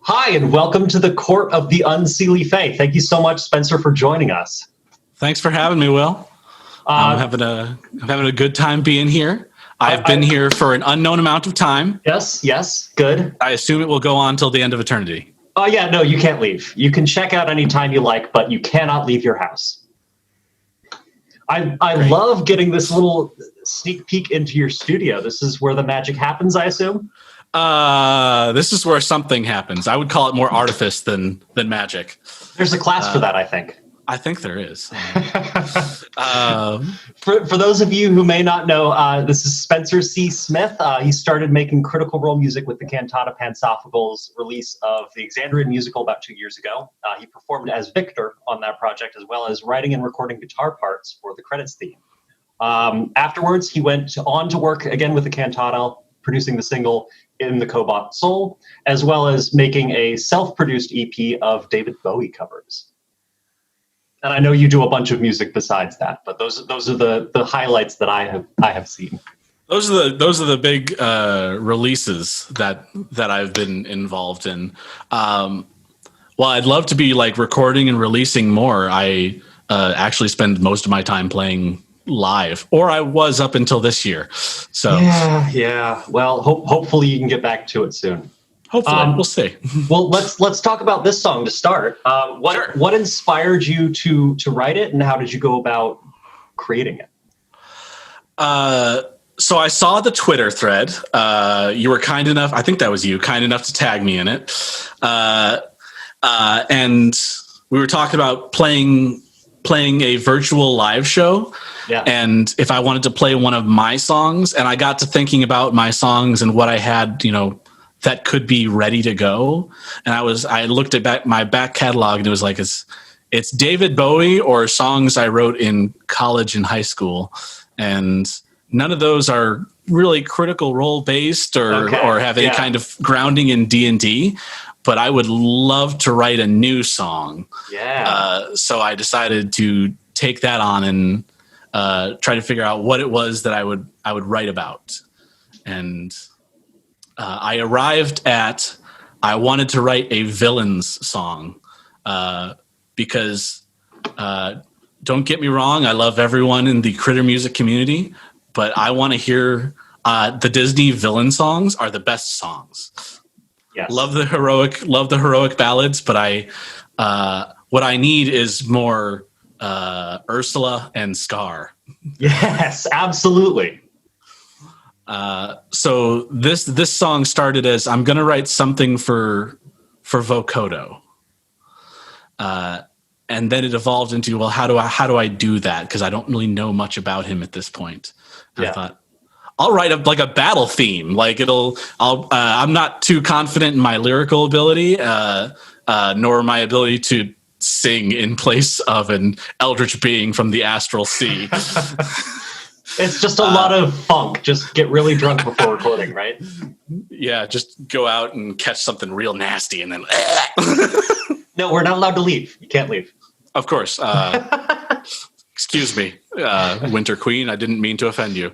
Hi, and welcome to the Court of the Unseelie Fae. Thank you so much, Spencer, for joining us. Thanks for having me, Will. I'm having a good time being here. I've been here for an unknown amount of time. Yes, good. I assume it will go on till the end of eternity. Oh, yeah, no, you can't leave. You can check out anytime you like, but you cannot leave your house. I love getting this little sneak peek into your studio. This is where the magic happens, I assume? This is where something happens. I would call it more artifice than magic. There's a class for that, I think. I think there is. For those of you who may not know, this is Spencer C. Smith. He started making Critical Role music with the Cantata Pansophical's release of the Exandrian musical about 2 years ago. He performed as Victor on that project, as well as writing and recording guitar parts for the credits theme. Afterwards, he went on to work again with the Cantata, producing the single In the Cobalt Soul, as well as making a self-produced EP of David Bowie covers. And I know you do a bunch of music besides that, but those are the highlights that I have seen. Those are the big releases that I've been involved in. Well, I'd love to be like recording and releasing more. I actually spend most of my time playing live, or I was up until this year. So yeah. Well, hopefully you can get back to it soon. Hopefully, we'll see. Well, let's talk about this song to start. What inspired you to write it, and how did you go about creating it? So I saw the Twitter thread. You were kind enough, I think that was you, kind enough to tag me in it. And we were talking about playing a virtual live show. Yeah. And if I wanted to play one of my songs, and I got to thinking about my songs and what I had, that could be ready to go. And I looked at my back catalog, and it was like, it's David Bowie or songs I wrote in college and high school. And none of those are really Critical Role based or have any kind of grounding in D&D, but I would love to write a new song. Yeah. So I decided to take that on and try to figure out what it was that I would write about. And I arrived at, I wanted to write a villains song because don't get me wrong, I love everyone in the critter music community, but I want to hear the Disney villain songs are the best songs. Yes. Love the heroic ballads, but what I need is more Ursula and Scar. Yes, absolutely. So this song started as, I'm going to write something for vocoder. And then it evolved into, well, how do I do that? Because I don't really know much about him at this point. Yeah. I thought, I'll write a battle theme. Like I'm not too confident in my lyrical ability, nor my ability to sing in place of an eldritch being from the astral sea. It's just a lot of funk. Just get really drunk before recording, right? Yeah, just go out and catch something real nasty and then... No, we're not allowed to leave. You can't leave. Of course. Excuse me, Winter Queen. I didn't mean to offend you.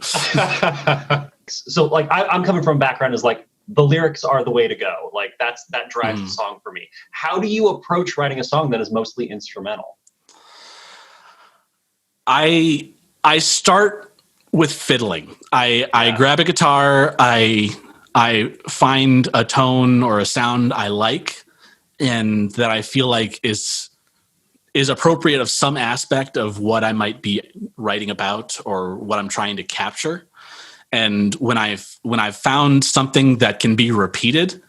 So, like, I'm coming from a background as, like, the lyrics are the way to go. Like, that drives the song for me. How do you approach writing a song that is mostly instrumental? I start with fiddling. I grab a guitar, I find a tone or a sound I like and that I feel like is appropriate of some aspect of what I might be writing about or what I'm trying to capture. And when I've found something that can be repeated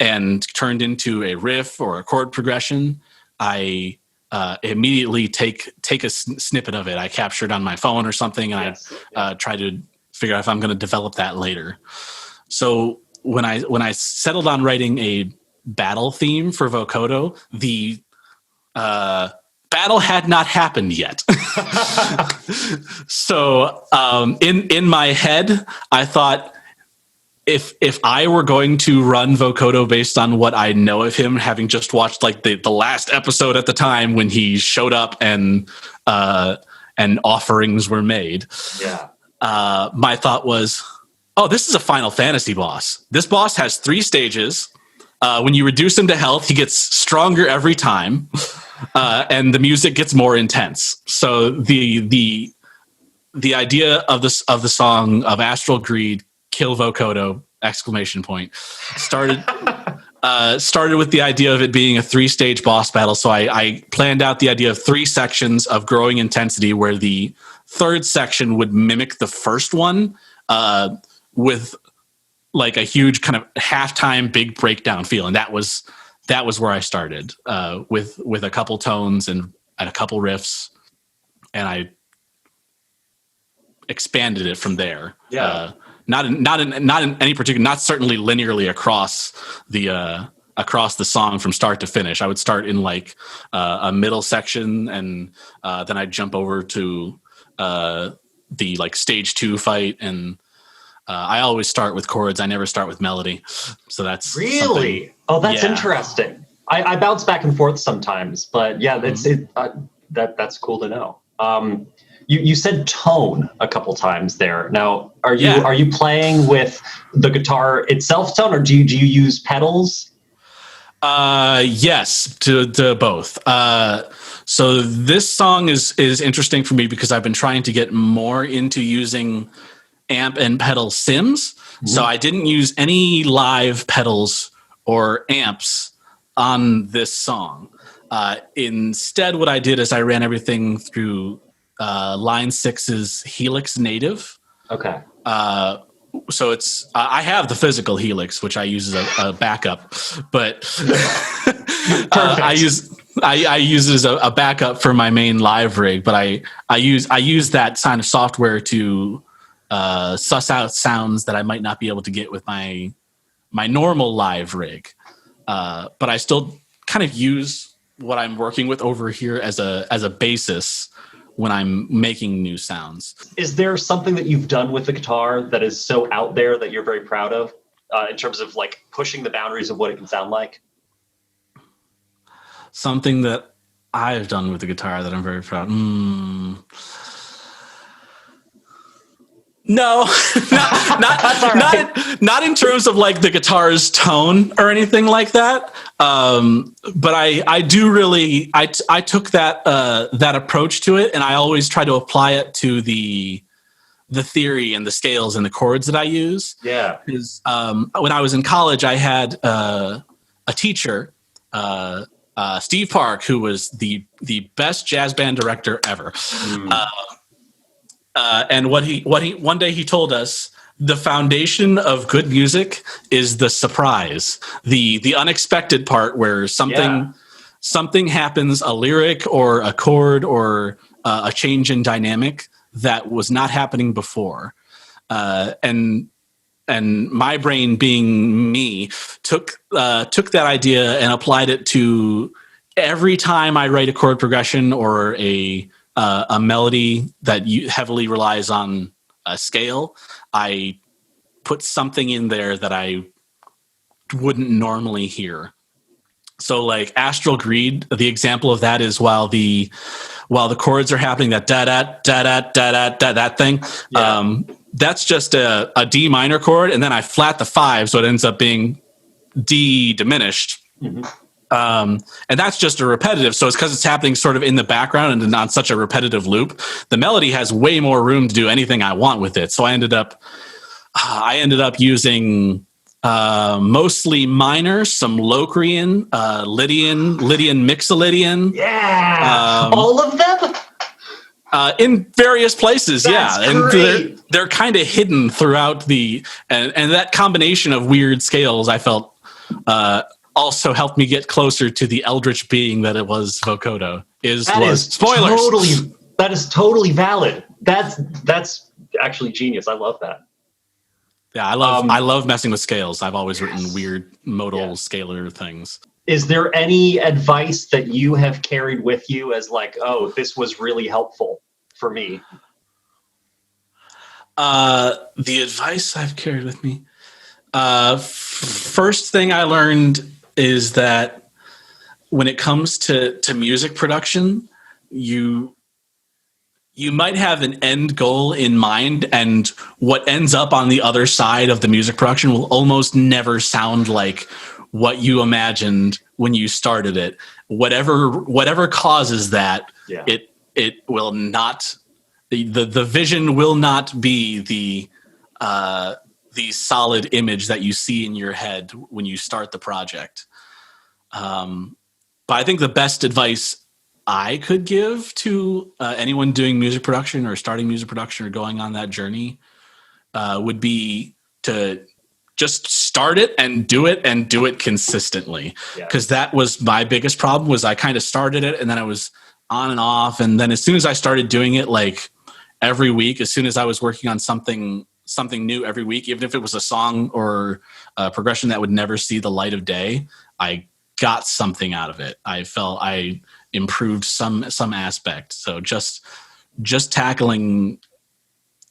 and turned into a riff or a chord progression, I immediately take a snippet of it. I capture it on my phone or something, and I try to figure out if I'm going to develop that later. So when I settled on writing a battle theme for vocoder, the battle had not happened yet. So in my head, I thought, if I were going to run vocoder based on what I know of him, having just watched like the last episode at the time when he showed up and offerings were made, my thought was, oh, this is a Final Fantasy boss. This boss has 3 stages. When you reduce him to health, he gets stronger every time, and the music gets more intense. So the idea of the song of Astral Greed, Kill Vokodo, ! Started with the idea of it being a 3-stage boss battle. So I planned out the idea of 3 sections of growing intensity, where the third section would mimic the first one with like a huge kind of halftime big breakdown feel. And that was where I started with a couple tones and a couple riffs, and I expanded it from there. Yeah. Not in any particular, not certainly linearly across the song from start to finish. I would start in like a middle section, and then I'd jump over to the like stage 2 fight, and I always start with chords. I never start with melody. So that's really, oh, that's yeah. interesting. I bounce back and forth sometimes, but yeah, that's cool to know. You said tone a couple times there. Now, are you playing with the guitar itself tone, or do you use pedals? Yes, to both. So this song is interesting for me because I've been trying to get more into using amp and pedal sims. Mm-hmm. So I didn't use any live pedals or amps on this song. Instead, what I did is I ran everything through Line 6's Helix Native. Okay. So it's I have the physical Helix, which I use as a backup, but I use it as a backup for my main live rig. But I use that kind of software to suss out sounds that I might not be able to get with my normal live rig. But I still kind of use what I'm working with over here as a basis when I'm making new sounds. Is there something that you've done with the guitar that is so out there that you're very proud of in terms of like pushing the boundaries of what it can sound like? Something that I've done with the guitar that I'm very proud. No, not in terms of like the guitar's tone or anything like that. But I do really, I took that approach to it, and I always try to apply it to the theory and the scales and the chords that I use. Yeah. Because when I was in college, I had a teacher, Steve Park, who was the best jazz band director ever. And one day he told us, the foundation of good music is the surprise, the unexpected part where something happens, a lyric or a chord or a change in dynamic that was not happening before. And my brain, being me, took that idea and applied it to every time I write a chord progression or a melody that heavily relies on a scale. I put something in there that I wouldn't normally hear. So like Astral Greed, the example of that is while the chords are happening, that da da da da da da that thing. Yeah. That's just a D minor chord, and then I flat the 5, so it ends up being D diminished. Mm-hmm. And that's just a repetitive. So it's because it's happening sort of in the background and on such a repetitive loop. The melody has way more room to do anything I want with it. So I ended up using mostly minor, some Locrian, Lydian Mixolydian. Yeah, all of them. In various places, That's great. And they're kind of hidden throughout and that combination of weird scales, I felt also helped me get closer to the eldritch being that it was Vokodo. Spoilers. That is totally valid. That's actually genius. I love that. Yeah, I love messing with scales. I've always written weird modal scalar things. Is there any advice that you have carried with you as like, oh, this was really helpful for me? The advice I've carried with me. First thing I learned is that when it comes to music production, you might have an end goal in mind, and what ends up on the other side of the music production will almost never sound like what you imagined when you started it. Whatever causes that, it will not, the vision will not be the solid image that you see in your head when you start the project. But I think the best advice I could give to anyone doing music production or starting music production or going on that journey would be to just start it and do it consistently. Because that was my biggest problem, was I kind of started it and then I was on and off. And then as soon as I started doing it, like every week, as soon as I was working on something new every week, even if it was a song or a progression that would never see the light of day, I got something out of it. I felt I improved some aspect. So just tackling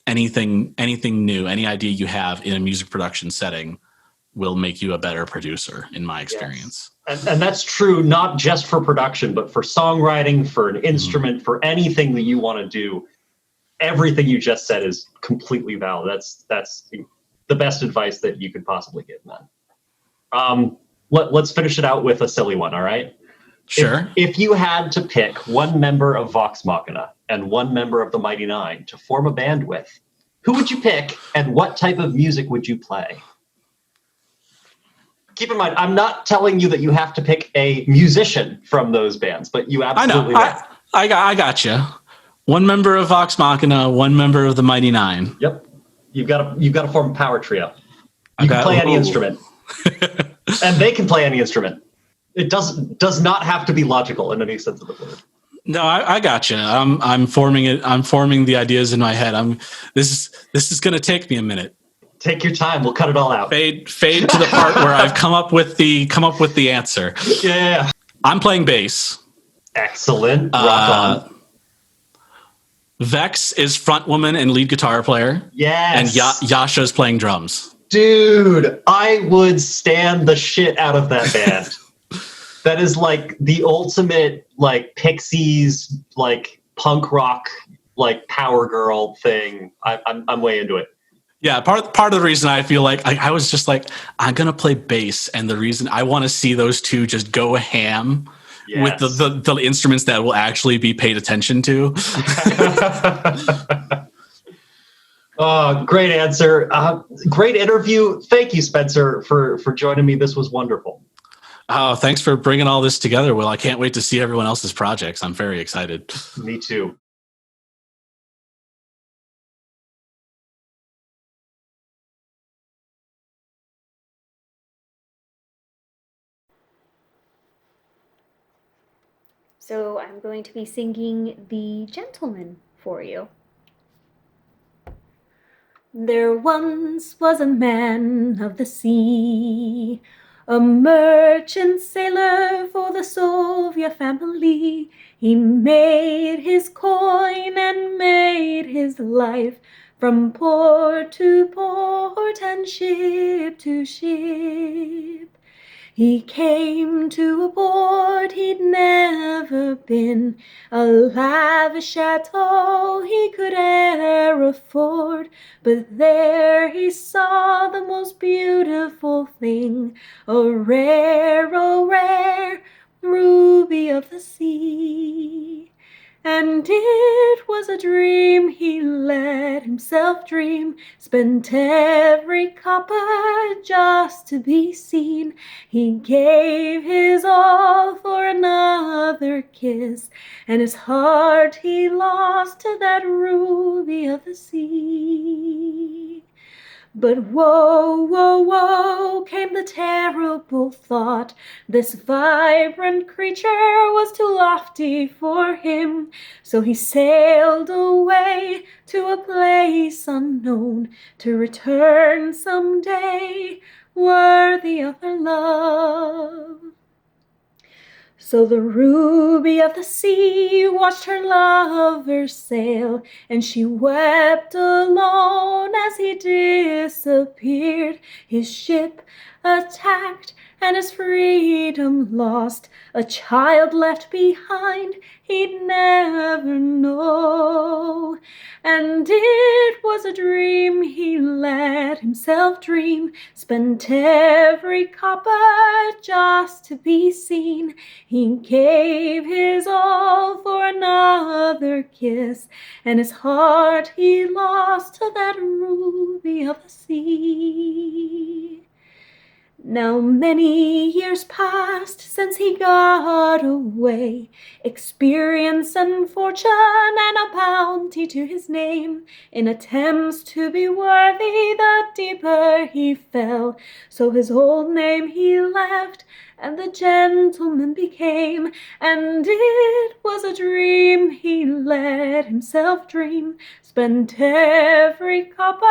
anything new, any idea you have in a music production setting will make you a better producer, in my experience. Yes. And that's true not just for production, but for songwriting, for an instrument, for anything that you want to do. Everything you just said is completely valid. That's the best advice that you could possibly give, man. Let's finish it out with a silly one, all right? Sure. If you had to pick one member of Vox Machina and one member of the Mighty Nine to form a band with, who would you pick and what type of music would you play? Keep in mind, I'm not telling you that you have to pick a musician from those bands, but you absolutely I got you. One member of Vox Machina, one member of the Mighty Nine. Yep. You've got to form a power trio. You can play any instrument. And they can play any instrument. It does not have to be logical in any sense of the word. No, I got you. I'm forming it. I'm forming the ideas in my head. This is going to take me a minute. Take your time. We'll cut it all out. Fade to the part where I've come up with the answer. Yeah. I'm playing bass. Excellent. Rock on. Vex is front woman and lead guitar player. Yes. And Yasha's playing drums. Dude, I would stand the shit out of that band. That is like the ultimate like Pixies, like punk rock, like power girl thing. I'm way into it. Yeah, part of the reason I feel like I was just like, I'm gonna play bass, and the reason I want to see those two just go ham with the instruments that will actually be paid attention to. Oh, great answer. Great interview. Thank you, Spencer, for joining me. This was wonderful. Oh, thanks for bringing all this together, Will. I can't wait to see everyone else's projects. I'm very excited. Me too. So I'm going to be singing The Gentleman for you. There once was a man of the sea, a merchant sailor for the Soviet family. He made his coin and made his life from port to port and ship to ship. He came to a port he'd never been, a lavish chateau he could e'er afford. But there he saw the most beautiful thing, a rare ruby of the sea. And it was a dream he let himself dream, spent every copper just to be seen. He gave his all for another kiss, and his heart he lost to that ruby of the sea. But woe, woe, woe, came the terrible thought. This vibrant creature was too lofty for him. So he sailed away to a place unknown, to return someday, worthy of her love. So the ruby of the sea watched her lover sail, and she wept alone as he disappeared. His ship attacked and his freedom lost, a child left behind he'd never know. And it was a dream he let let himself dream, spent every copper just to be seen. He gave his all for another kiss, and his heart he lost to that ruby of the sea. Now many years passed since he got away, experience and fortune and a bounty to his name. In attempts to be worthy, the deeper he fell, so his old name he left, and the gentleman became. And it was a dream he let himself dream, spent every copper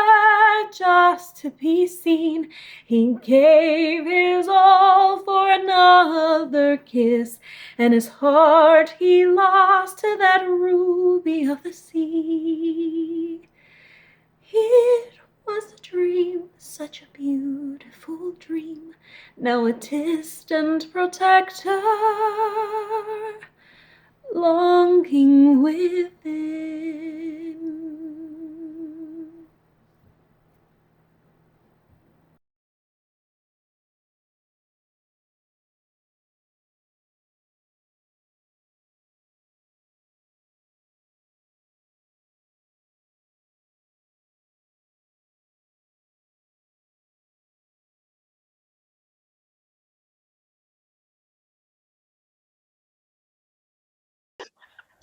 just to be seen. He gave his all for another kiss, and his heart he lost to that ruby of the sea. It was a dream, such a beautiful dream, now a distant protector, longing within.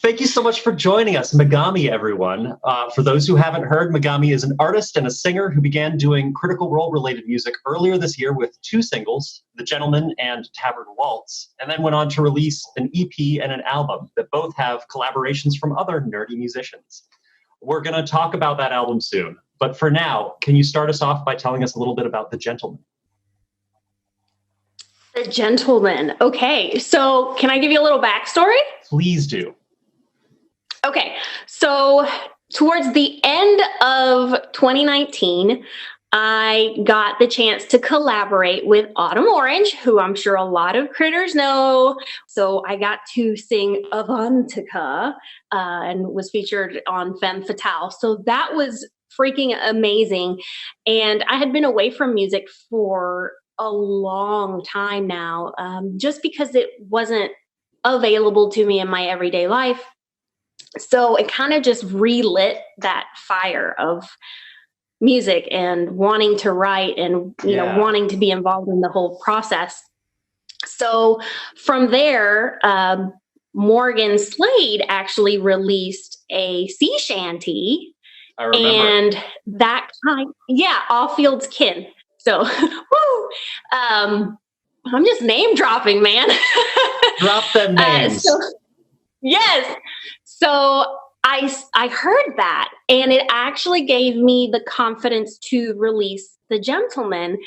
Thank you so much for joining us, Megami, everyone. For those who haven't heard, Megami is an artist and a singer who began doing Critical Role-related music earlier this year with 2 singles, The Gentleman and Tavern Waltz, and then went on to release an EP and an album that both have collaborations from other nerdy musicians. We're going to talk about that album soon, but for now, can you start us off by telling us a little bit about The Gentleman? The Gentleman. Okay, so can I give you a little backstory? Please do. Okay, so towards the end of 2019, I got the chance to collaborate with Autumn Orange, who I'm sure a lot of critters know. So I got to sing Avantika and was featured on Femme Fatale. So that was freaking amazing. And I had been away from music for a long time now, just because it wasn't available to me in my everyday life. So it kind of just relit that fire of music and wanting to write and, you know, wanting to be involved in the whole process. So from there, Morgan Slade actually released a sea shanty. I remember. And that kind, All Fields Kin. So, woo, I'm just name dropping, man. Drop them names. Yes. So I heard that, and it actually gave me the confidence to release The Gentleman,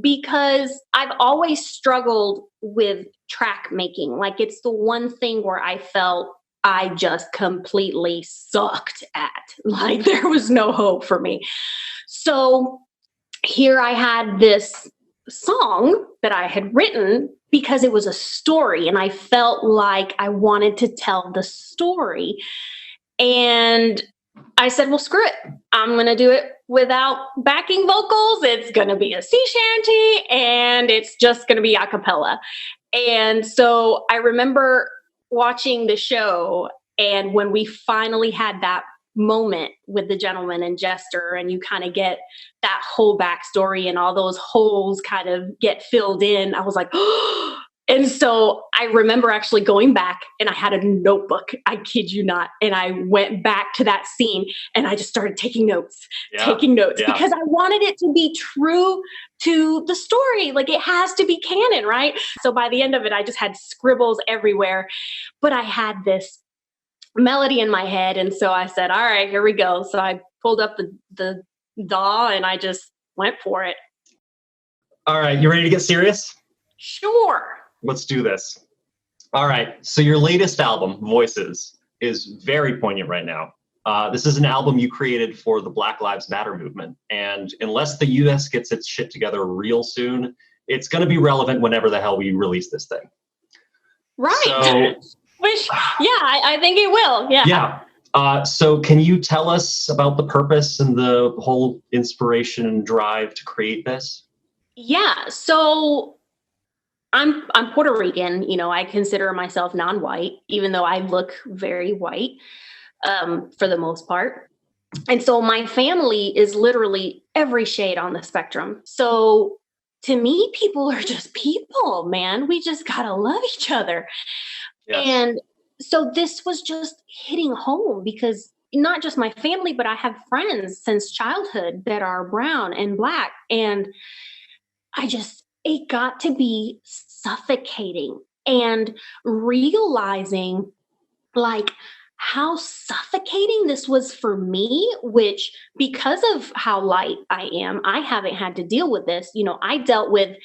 because I've always struggled with track making. Like, it's the one thing where I felt I just completely sucked at. Like, there was no hope for me. So here I had this song that I had written because it was a story, and I felt like I wanted to tell the story. And I said, well, screw it. I'm going to do it without backing vocals. It's going to be a sea shanty, and it's just going to be a cappella. And so I remember watching the show, and when we finally had that moment with the Gentleman and Jester, and you kind of get that whole backstory and all those holes kind of get filled in, I was like, oh. And so I remember actually going back, and I had a notebook, I kid you not, and I went back to that scene, and I just started taking notes because I wanted it to be true to the story. Like, it has to be canon, right? So by the end of it, I just had scribbles everywhere, but I had this melody in my head. And so I said, all right, here we go. So I pulled up the DAW, and I just went for it. All right, you ready to get serious? Sure. Let's do this. All right, so your latest album, Voices, is very poignant right now. This is an album you created for the Black Lives Matter movement. And unless the US gets its shit together real soon, it's going to be relevant whenever the hell we release this thing. Right. So, Which, I think it will. Yeah. Yeah. So can you tell us about the purpose and the whole inspiration and drive to create this? Yeah. So I'm Puerto Rican. I consider myself non-white, even though I look very white for the most part. And so my family is literally every shade on the spectrum. So to me, people are just people, man. We just gotta love each other. Yes. And so this was just hitting home because not just my family, but I have friends since childhood that are brown and black. And it got to be suffocating, and realizing like how suffocating this was for me, which because of how light I am, I haven't had to deal with this. I dealt with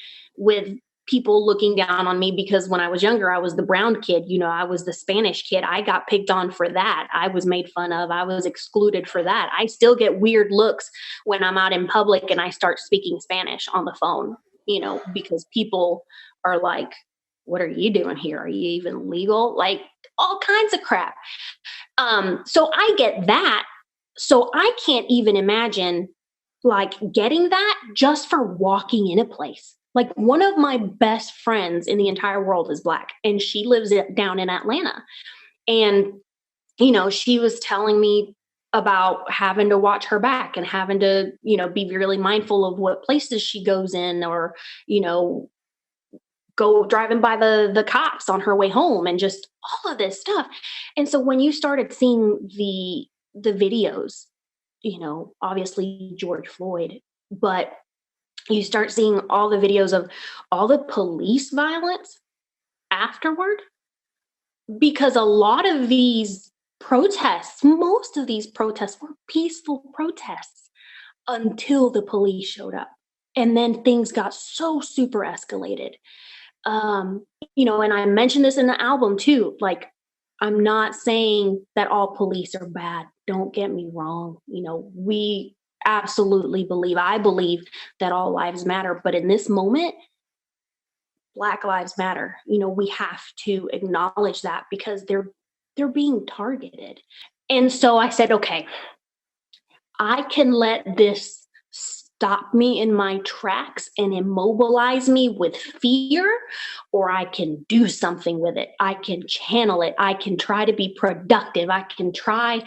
people looking down on me because when I was younger, I was the brown kid. I was the Spanish kid. I got picked on for that. I was made fun of. I was excluded for that. I still get weird looks when I'm out in public and I start speaking Spanish on the phone, because people are like, what are you doing here? Are you even legal? Like all kinds of crap. So I get that. So I can't even imagine like getting that just for walking in a place. Like one of my best friends in the entire world is black, and she lives down in Atlanta. And, she was telling me about having to watch her back and having to, be really mindful of what places she goes in, or, go driving by the cops on her way home, and just all of this stuff. And so when you started seeing the videos, obviously George Floyd, but you start seeing all the videos of all the police violence afterward, because a lot of these protests, most of these protests were peaceful protests until the police showed up. And then things got so super escalated. And I mentioned this in the album too. Like, I'm not saying that all police are bad. Don't get me wrong. We absolutely I believe that all lives matter. But in this moment, Black lives matter. We have to acknowledge that because they're being targeted. And so I said, okay, I can let this stop me in my tracks and immobilize me with fear, or I can do something with it. I can channel it. I can try to be productive. I can try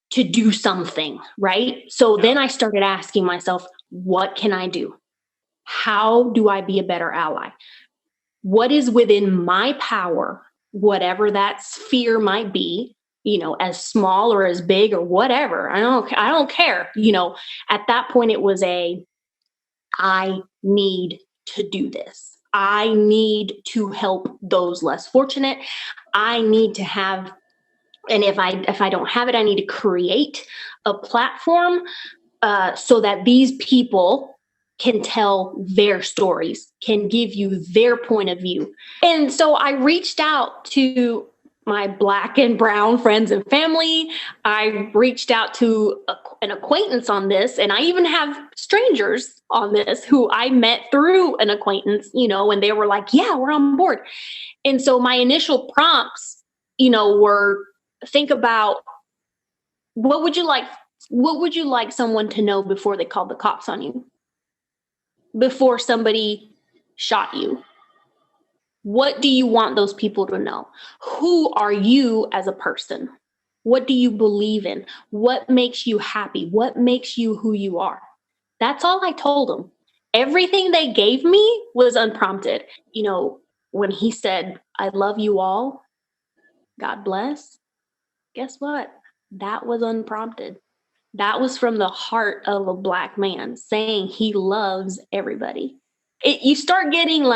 to do something, right? So then I started asking myself, what can I do? How do I be a better ally? What is within my power, whatever that sphere might be, as small or as big or whatever. I don't care. At that point it was I need to do this. I need to help those less fortunate. I need to have, and if I don't have it, I need to create a platform so that these people can tell their stories, can give you their point of view. And so I reached out to my Black and brown friends and family. I reached out to an acquaintance on this, and I even have strangers on this who I met through an acquaintance, and they were like, yeah, we're on board. And so my initial prompts, were think about what would you like someone to know before they called the cops on you? Before somebody shot you? What do you want those people to know? Who are you as a person? What do you believe in? What makes you happy? What makes you who you are? That's all I told them. Everything they gave me was unprompted. When he said, I love you all, God bless, guess what? That was unprompted. That was from the heart of a Black man saying he loves everybody. You start getting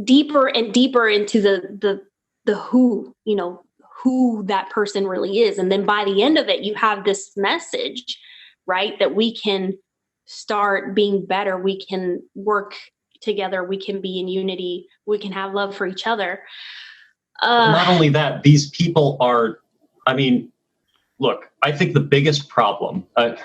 deeper and deeper into the who that person really is. And then by the end of it, you have this message, right? That we can start being better. We can work together. We can be in unity. We can have love for each other. Not only that, these people are, look, I think the biggest problem, I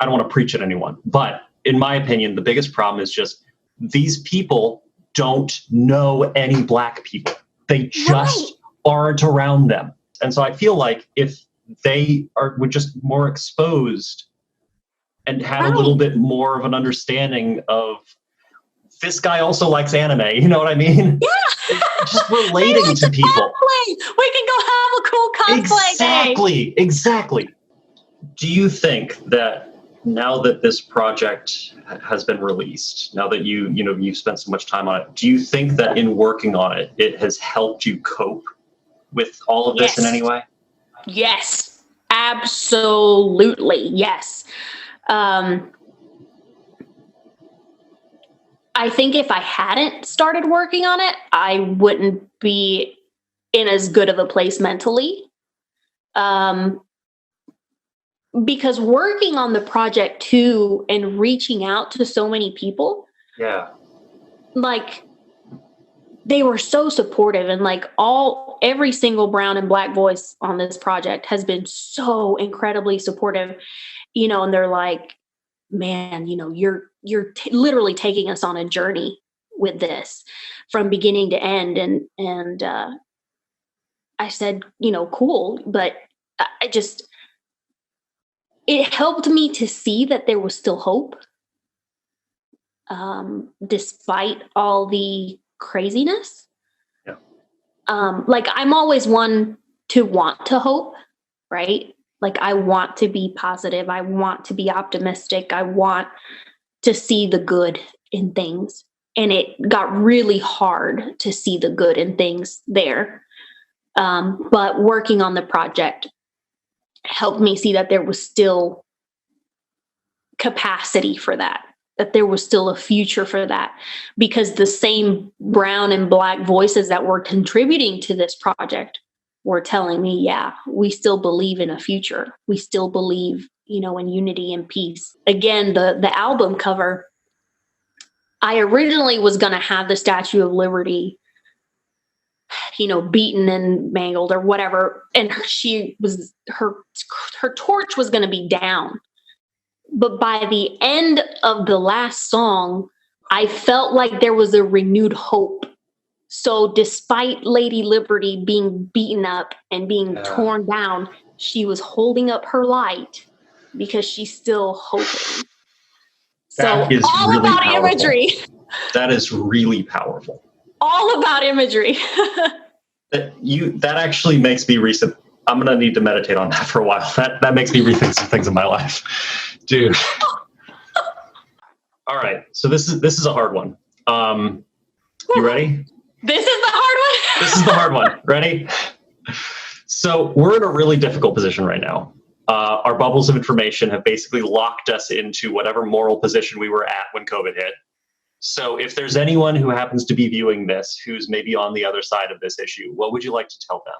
don't want to preach at anyone, but in my opinion, the biggest problem is just these people don't know any Black people. They just aren't around them. And so I feel like if they were just more exposed and had a little bit more of an understanding of this guy also likes anime, you know what I mean? Yeah. Just relating to people. Cosplay. We can go have a cool cosplay day. Exactly. Do you think that now that this project has been released, now that you've spent so much time on it, do you think that in working on it, it has helped you cope with all of this in any way? Yes, absolutely. Yes. I think if I hadn't started working on it, I wouldn't be in as good of a place mentally. Because working on the project too and reaching out to so many people, like they were so supportive, and like every single brown and black voice on this project has been so incredibly supportive, and they're like, man, you're literally taking us on a journey with this from beginning to end. And I said, cool. But it helped me to see that there was still hope. Despite all the craziness. Yeah. Like I'm always one to want to hope, right? Like I want to be positive. I want to be optimistic. I want to see the good in things. And it got really hard to see the good in things there. But working on the project helped me see that there was still capacity for that there was still a future for that, because the same brown and black voices that were contributing to this project were telling me, yeah, we still believe in a future. We still believe, in unity and peace. Again, the album cover, I originally was going to have the Statue of Liberty, beaten and mangled or whatever. And her torch was going to be down. But by the end of the last song, I felt like there was a renewed hope. So despite Lady Liberty being beaten up and being torn down, she was holding up her light because she's still hoping. That so is all really about powerful. Imagery. That is really powerful. All about imagery. That actually makes me recent. I'm gonna need to meditate on that for a while. That makes me rethink some things in my life, dude. All right, so this is a hard one. You ready? This is the hard one. This is the hard one. Ready? So we're in a really difficult position right now. Our bubbles of information have basically locked us into whatever moral position we were at when COVID hit. So if there's anyone who happens to be viewing this who's maybe on the other side of this issue, what would you like to tell them?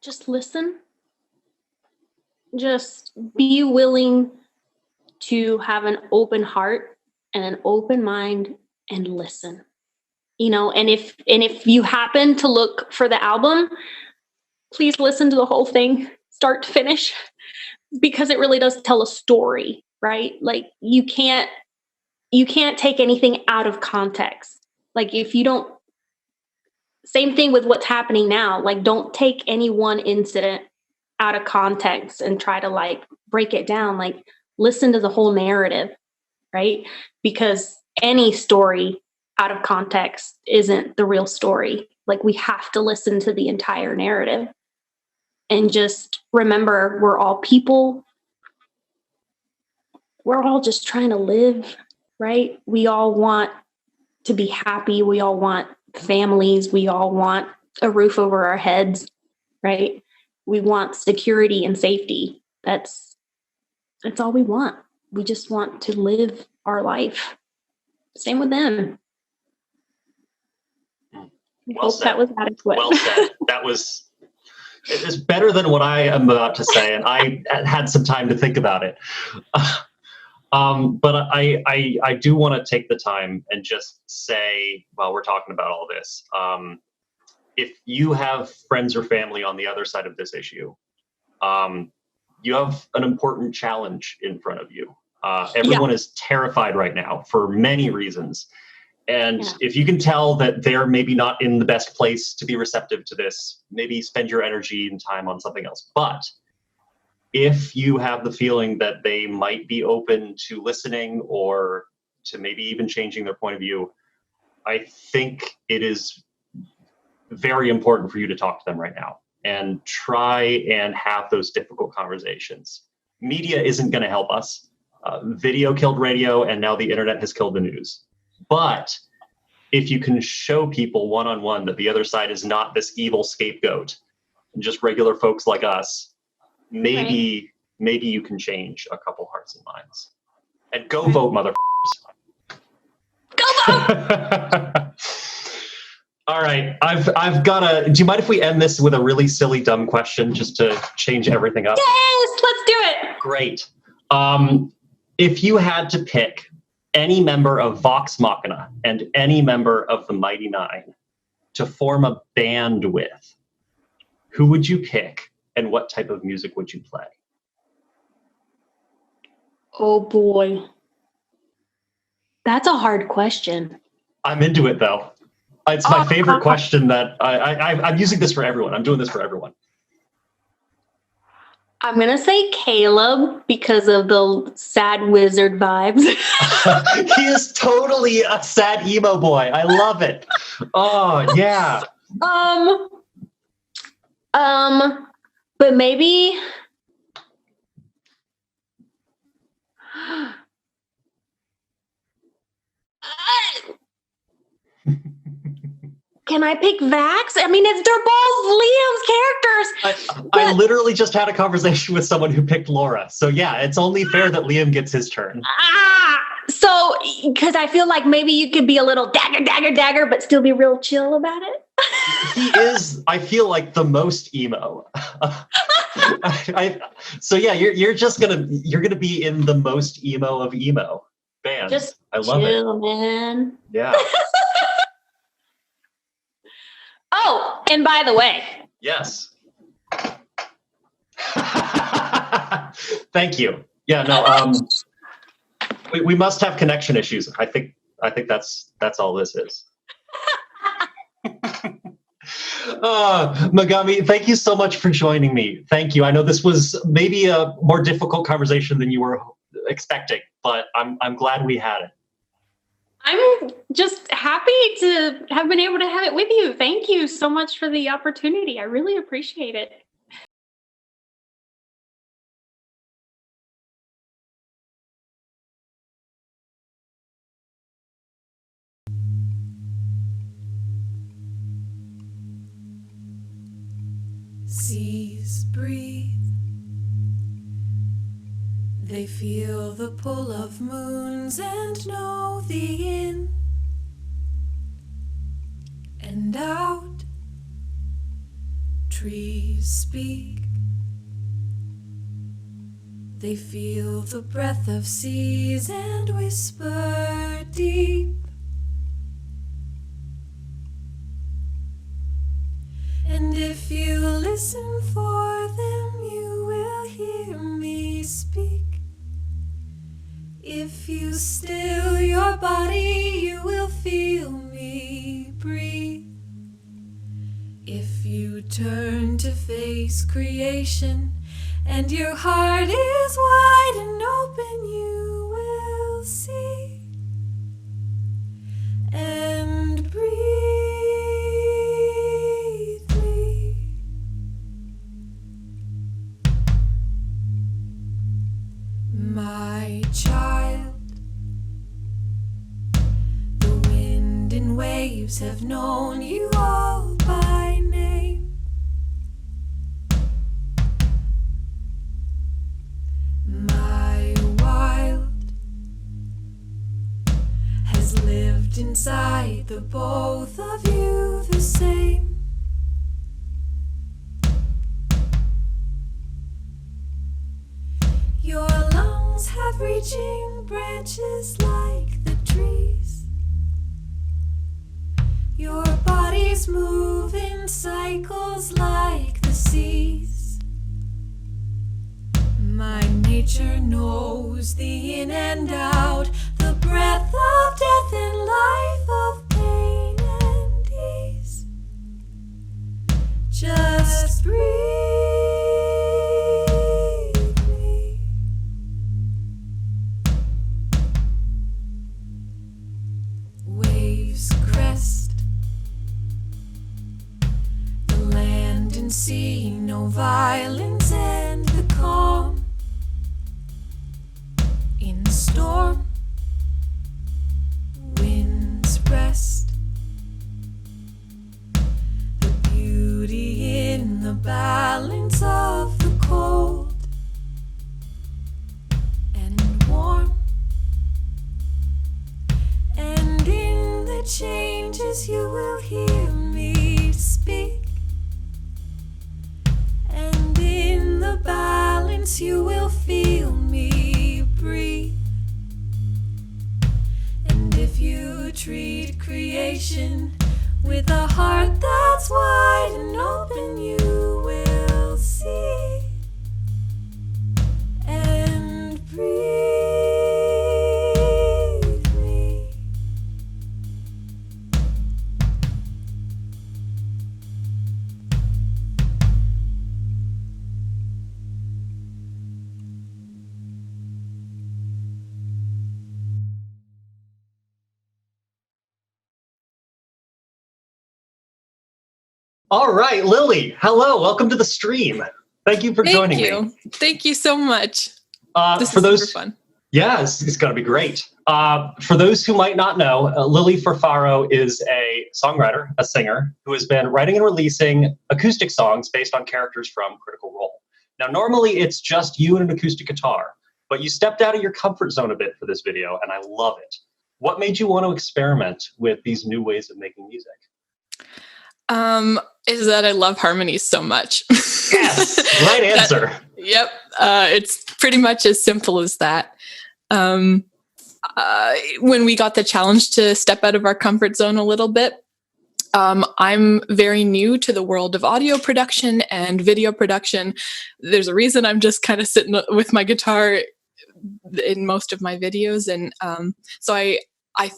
Just listen. Just be willing to have an open heart and an open mind and listen. And if you happen to look for the album, please listen to the whole thing, start to finish, because it really does tell a story, right? Like you can't take anything out of context. Like if you don't, same thing with what's happening now, like don't take any one incident out of context and try to like break it down. Like listen to the whole narrative, right? Because any story out of context isn't the real story. Like we have to listen to the entire narrative and just remember we're all people. We're all just trying to live, right? We all want to be happy. We all want families. We all want a roof over our heads, right? We want security and safety. That's all we want. We just want to live our life. Same with them. Well said. That was adequate. Well said. It is better than what I am about to say, and I had some time to think about it. But I do want to take the time and just say, while we're talking about all this, if you have friends or family on the other side of this issue, you have an important challenge in front of you. Everyone is terrified right now for many reasons. And Yeah. if you can tell that they're maybe not in the best place to be receptive to this, maybe spend your energy and time on something else. But if you have the feeling that they might be open to listening or to maybe even changing their point of view, I think it is very important for you to talk to them right now and try and have those difficult conversations. Media isn't going to help us. Video killed radio, and now the internet has killed the news. But if you can show people one-on-one that the other side is not this evil scapegoat and just regular folks like us, maybe you can change a couple hearts and minds. And go vote, motherfuckers. Go vote! All right, I've got to. Do you mind if we end this with a really silly, dumb question just to change everything up? Yes, let's do it. Great. If you had to pick any member of Vox Machina and any member of the Mighty Nine to form a band with, who would you pick and what type of music would you play? Oh boy. That's a hard question. I'm into it though. It's my favorite question that I'm using this for everyone. I'm doing this for everyone. I'm going to say Caleb because of the sad wizard vibes. He is totally a sad emo boy. I love it. Oh, yeah. But maybe can I pick Vax? I mean, they're both Liam's characters. I literally just had a conversation with someone who picked Laura. So yeah, it's only fair that Liam gets his turn. So because I feel like maybe you could be a little dagger, but still be real chill about it. He is, I feel like, the most emo. So yeah, you're gonna be in the most emo of emo bands. Just I love chill, it, man. Yeah. Oh, and by the way. Yes. Thank you. Yeah, no, we must have connection issues. I think that's all this is. Megami, thank you so much for joining me. Thank you. I know this was maybe a more difficult conversation than you were expecting, but I'm glad we had it. I'm just happy to have been able to have it with you. Thank you so much for the opportunity. I really appreciate it. Seas breathe. They feel the pull of moons and know the in and out. Trees speak. They feel the breath of seas and whisper deep. And if you listen for them, you will hear me speak. If you still your body, you will feel me breathe. If you turn to face creation, and your heart is wide and open, you will see and breathe me. My child, the wind and waves have known you all by name. My wild has lived inside the both of you the same. Your lungs have reaching branches like the trees. Your bodies move in cycles like the seas. My nature knows the in and out, the breath of death and life no violence and the calm in the storm. Winds rest, the beauty in the balance of the cold and warm, and in the changes you will hear me speak, and in the balance you will feel me breathe. And if you treat creation with a heart that's wide and open, you will see and breathe me. All right, Lilli, hello, welcome to the stream. Thank you for joining me. Thank you so much. This For is those, super fun. yeah, it's going to be great. For those who might not know, Lilli Furfaro is a songwriter, a singer, who has been writing and releasing acoustic songs based on characters from Critical Role. Now, normally it's just you and an acoustic guitar, but you stepped out of your comfort zone a bit for this video, and I love it. What made you want to experiment with these new ways of making music? Is that I love harmonies so much. Yes, right answer. Yep. It's pretty much as simple as that. When we got the challenge to step out of our comfort zone a little bit, I'm very new to the world of audio production and video production. There's a reason I'm just kind of sitting with my guitar in most of my videos. And so I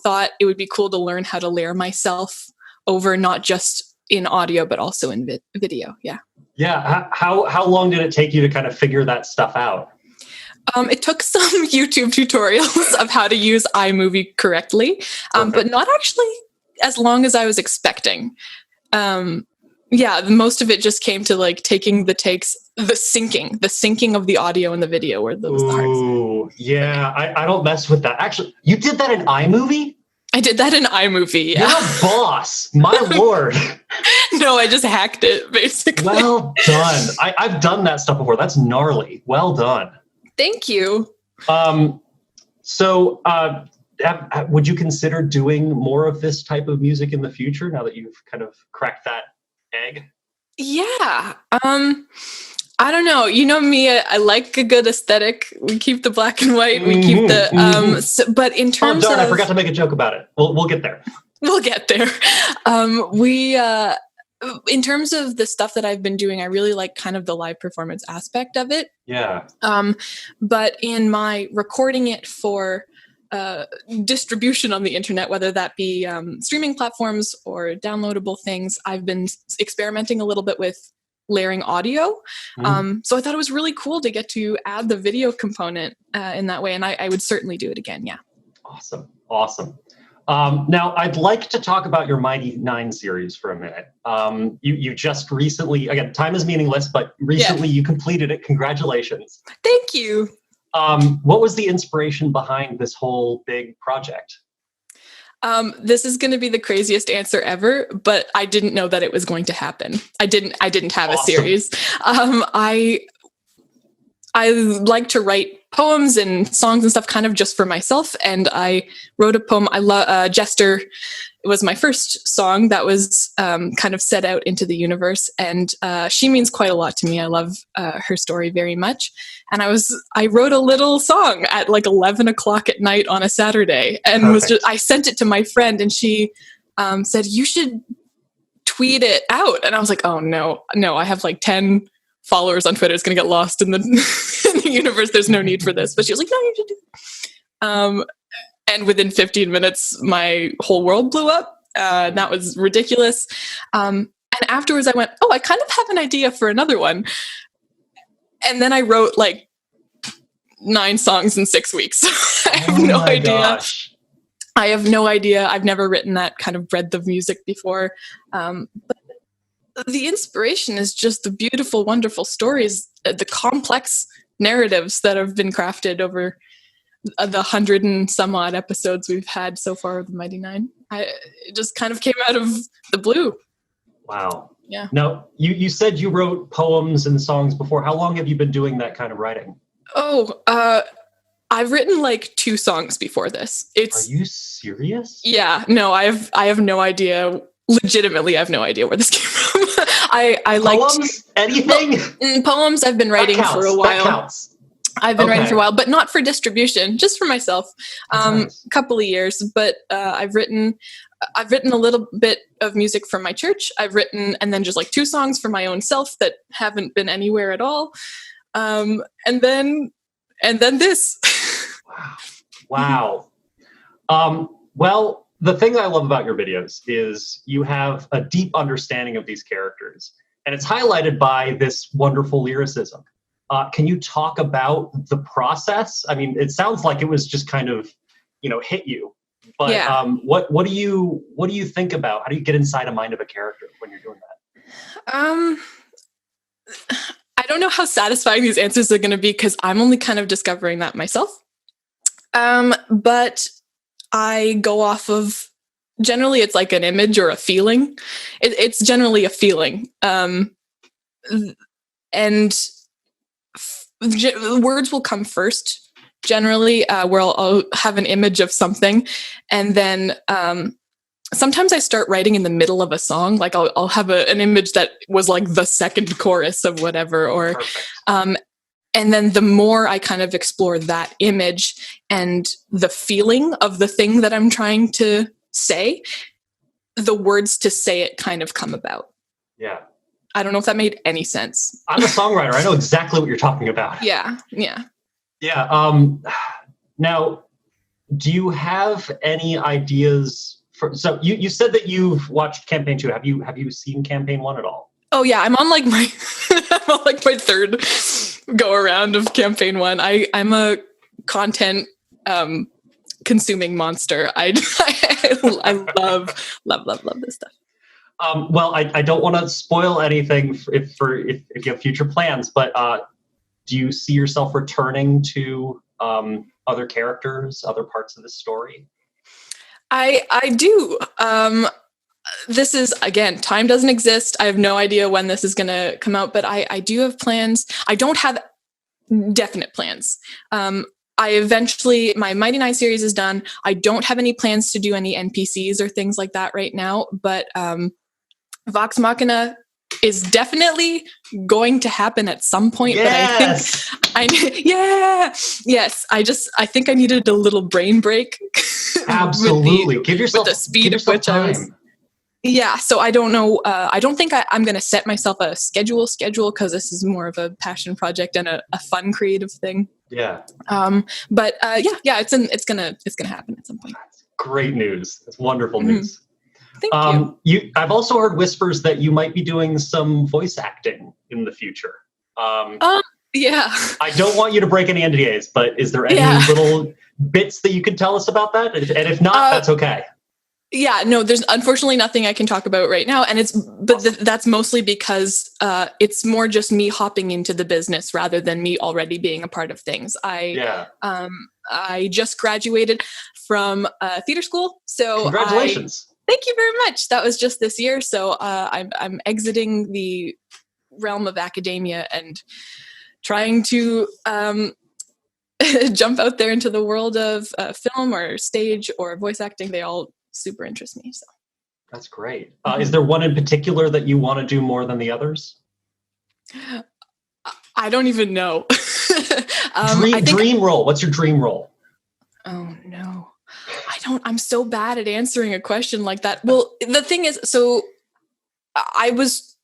thought it would be cool to learn how to layer myself over not just in audio, but also in video. Yeah. Yeah. How long did it take you to kind of figure that stuff out? It took some YouTube tutorials of how to use iMovie correctly, but not actually as long as I was expecting. Yeah, most of it just came to like taking the takes, the syncing of the audio and the video were the hardest. Ooh, yeah, I don't mess with that. Actually, you did that in iMovie? I did that in iMovie. Yeah. You're a boss, my lord. No, I just hacked it, basically. Well done. I've done that stuff before. That's gnarly. Well done. Thank you. So would you consider doing more of this type of music in the future now that you've kind of cracked that egg? Yeah. I don't know. You know me, I like a good aesthetic. We keep the black and white. We keep the, but in terms I of, forgot to make a joke about it. We'll get there. We'll get there. In terms of the stuff that I've been doing, I really like kind of the live performance aspect of it. Yeah. But in my recording it for distribution on the internet, whether that be streaming platforms or downloadable things, I've been experimenting a little bit with layering audio. So I thought it was really cool to get to add the video component in that way. And I would certainly do it again. Yeah. Awesome. Now, I'd like to talk about your Mighty Nine series for a minute. You just recently, again, time is meaningless, but recently you completed it. Congratulations. Thank you. What was the inspiration behind this whole big project? This is going to be the craziest answer ever, but I didn't know that it was going to happen. I didn't have a series. I like to write poems and songs and stuff kind of just for myself. And I wrote a poem. I love Jester. It was my first song that was kind of set out into the universe. And she means quite a lot to me. I love her story very much. And I wrote a little song at like 11 o'clock at night on a Saturday and I sent it to my friend and she said, you should tweet it out. And I was like, oh no, I have like 10 followers on Twitter. It's going to get lost in the, in the universe. There's no need for this. But she was like, no, you should do it. And within 15 minutes, my whole world blew up. That was ridiculous. And afterwards I went, oh, I kind of have an idea for another one. And then I wrote like 9 songs in 6 weeks. I have no idea. Gosh. I have no idea. I've never written that kind of breadth of music before. But the inspiration is just the beautiful, wonderful stories, the complex narratives that have been crafted over the 100 and some odd episodes we've had so far with the Mighty Nine. It just kind of came out of the blue. Wow. Yeah. Now, you said you wrote poems and songs before. How long have you been doing that kind of writing? I've written like 2 songs before this. Are you serious? Yeah, no, I have no idea. Legitimately, I have no idea where this came from. I Poems? Anything? Poems I've been writing for a while. That counts. I've been writing for a while, but not for distribution, just for myself. Nice. A couple of years, but I've written a little bit of music for my church. I've written, and then just like 2 songs for my own self that haven't been anywhere at all. And then this. Wow. Well, the thing that I love about your videos is you have a deep understanding of these characters, and it's highlighted by this wonderful lyricism. Can you talk about the process? I mean, it sounds like it was just kind of, hit you. But yeah. What do you think about? How do you get inside a mind of a character when you're doing that? I don't know how satisfying these answers are going to be because I'm only kind of discovering that myself. But I go off of, generally it's like an image or a feeling. It's generally a feeling. And words will come first, generally, where I'll have an image of something. And then sometimes I start writing in the middle of a song. Like I'll have an image that was like the second chorus of whatever, or and then the more I kind of explore that image and the feeling of the thing that I'm trying to say, the words to say it kind of come about. Yeah. I don't know if that made any sense. I'm a songwriter. I know exactly what you're talking about. Yeah. Now, do you have any ideas for? So you said that you've watched Campaign 2. Have you seen Campaign 1 at all? Oh yeah, I'm on like my my third go around of Campaign 1. I'm a content consuming monster. I love this stuff. Well, I don't want to spoil anything if you have future plans, but do you see yourself returning to other characters, other parts of the story? I do. This is, again, time doesn't exist. I have no idea when this is going to come out, but I do have plans. I don't have definite plans. My Mighty Nine series is done. I don't have any plans to do any NPCs or things like that right now, but Vox Machina is definitely going to happen at some point. Yes! But I think I needed a little brain break. Absolutely. Give yourself with the speed of which time. I was. Yeah, so I don't know. I don't think I'm going to set myself a schedule because this is more of a passion project and a fun creative thing. Yeah. But it's gonna happen at some point. That's great news. That's wonderful news. Thank you. I've also heard whispers that you might be doing some voice acting in the future. Yeah. I don't want you to break any NDAs, but is there any little bits that you could tell us about that? And if not, that's okay. Yeah, no, there's unfortunately nothing I can talk about right now. And that's mostly because it's more just me hopping into the business rather than me already being a part of things. I just graduated from theater school. So congratulations. Thank you very much. That was just this year. So I'm exiting the realm of academia and trying to jump out there into the world of film or stage or voice acting. They all super interest me. So that's great. Is there one in particular that you want to do more than the others? I don't even know. Dream role. What's your dream role? Oh no. I'm so bad at answering a question like that. Well, the thing is, so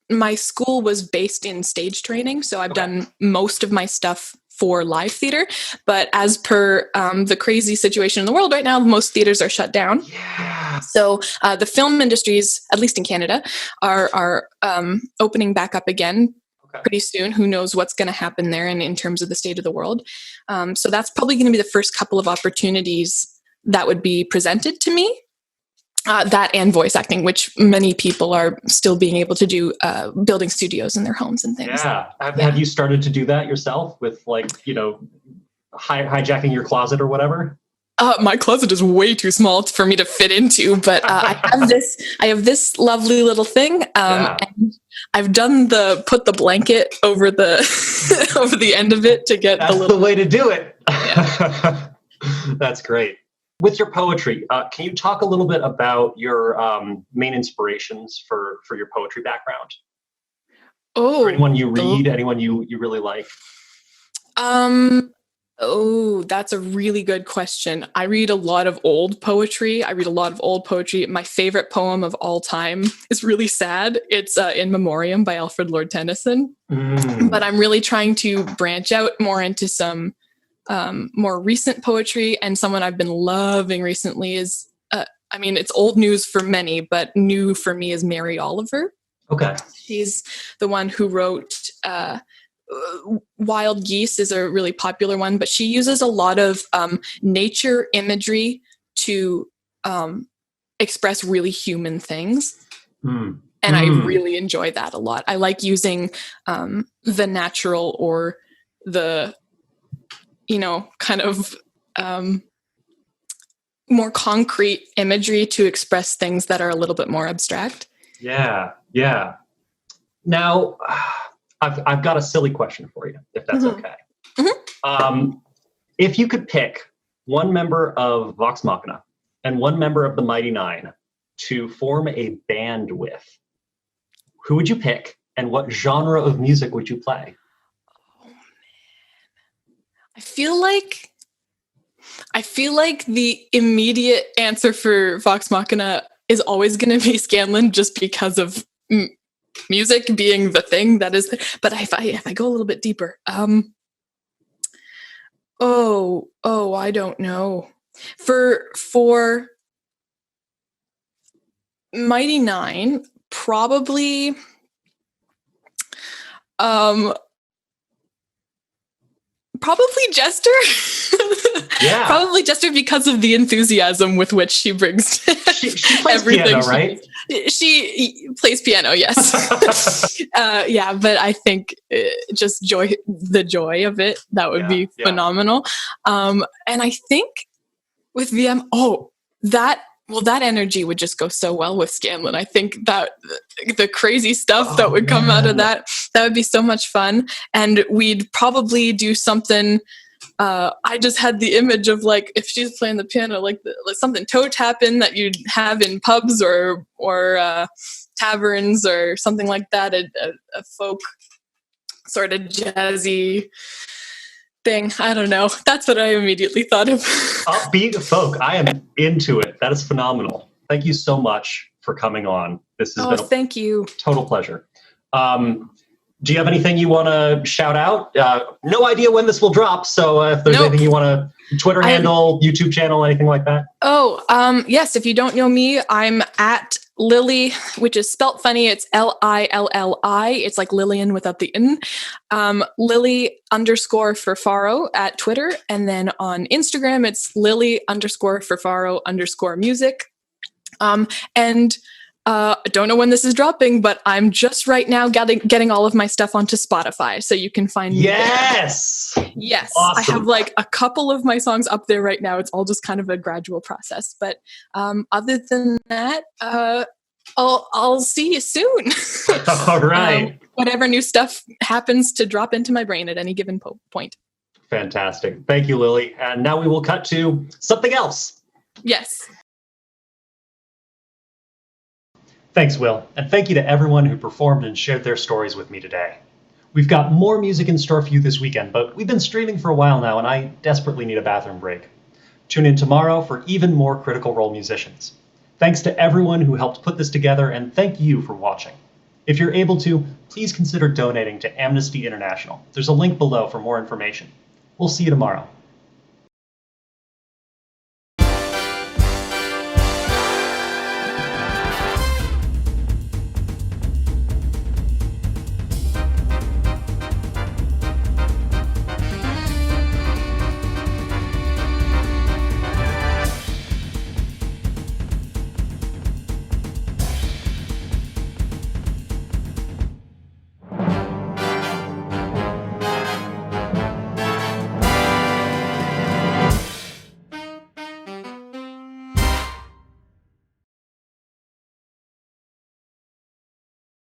my school was based in stage training. So I've done most of my stuff for live theater, but as per the crazy situation in the world right now, most theaters are shut down. Yeah. So the film industries, at least in Canada, are opening back up again pretty soon. Who knows what's going to happen there and in terms of the state of the world. So that's probably going to be the first couple of opportunities that would be presented to me. that and voice acting, which many people are still being able to do, building studios in their homes and things. Yeah. Have you started to do that yourself with hijacking your closet or whatever? My closet is way too small for me to fit into, but I have this lovely little thing. And I've done put the blanket over the over the end of it to get That's the way to do it. Yeah. That's great. With your poetry, can you talk a little bit about your main inspirations for your poetry background? Oh, or anyone you read, anyone you really like? Oh, that's a really good question. I read a lot of old poetry. My favorite poem of all time is really sad. It's In Memoriam by Alfred Lord Tennyson. But I'm really trying to branch out more into some more recent poetry. And someone I've been loving recently is, it's old news for many, but new for me is Mary Oliver. Okay. She's the one who wrote... Wild Geese is a really popular one, but she uses a lot of nature imagery to express really human things. And I really enjoy that a lot. I like using the natural or the, kind of more concrete imagery to express things that are a little bit more abstract. Yeah. Now, I've got a silly question for you, if that's okay. If you could pick one member of Vox Machina and one member of the Mighty Nine to form a band with, who would you pick and what genre of music would you play? Oh, man. I feel like the immediate answer for Vox Machina is always going to be Scanlan, just because of music being the thing that is. But if I go a little bit deeper, I don't know. For Mighty Nine, probably Jester. Yeah. Probably Jester, because of the enthusiasm with which she brings she plays everything. Piano, right? She plays piano, yes. But I think just the joy of it, that would be phenomenal. And I think with VM, that energy would just go so well with Scanlan. I think that the crazy stuff that would come out of that would be so much fun. And we'd probably do something. I just had the image of, like, if she's playing the piano, like something toe tapping that you'd have in pubs or taverns or something like that, a folk sort of jazzy thing. I don't know. That's what I immediately thought of. Upbeat folk. I am into it. That is phenomenal. Thank you so much for coming on. This has been thank you. Total pleasure. Do you have anything you want to shout out? No idea when this will drop, so if there's anything you want to, Twitter handle, YouTube channel, anything like that? Yes, if you don't know me, I'm at Lilli, which is spelt funny. It's Lilli. It's like Lillian without the N. Lilli_Furfaro at Twitter. And then on Instagram, it's Lilli_Furfaro_music. I don't know when this is dropping, but I'm just right now getting all of my stuff onto Spotify, so you can find me. Yes. Yes. Awesome. I have like a couple of my songs up there right now. It's all just kind of a gradual process. But other than that, I'll see you soon. All right. Whatever new stuff happens to drop into my brain at any given point. Fantastic. Thank you, Lilli. And now we will cut to something else. Yes. Thanks, Will, and thank you to everyone who performed and shared their stories with me today. We've got more music in store for you this weekend, but we've been streaming for a while now, and I desperately need a bathroom break. Tune in tomorrow for even more Critical Role musicians. Thanks to everyone who helped put this together, and thank you for watching. If you're able to, please consider donating to Amnesty International. There's a link below for more information. We'll see you tomorrow.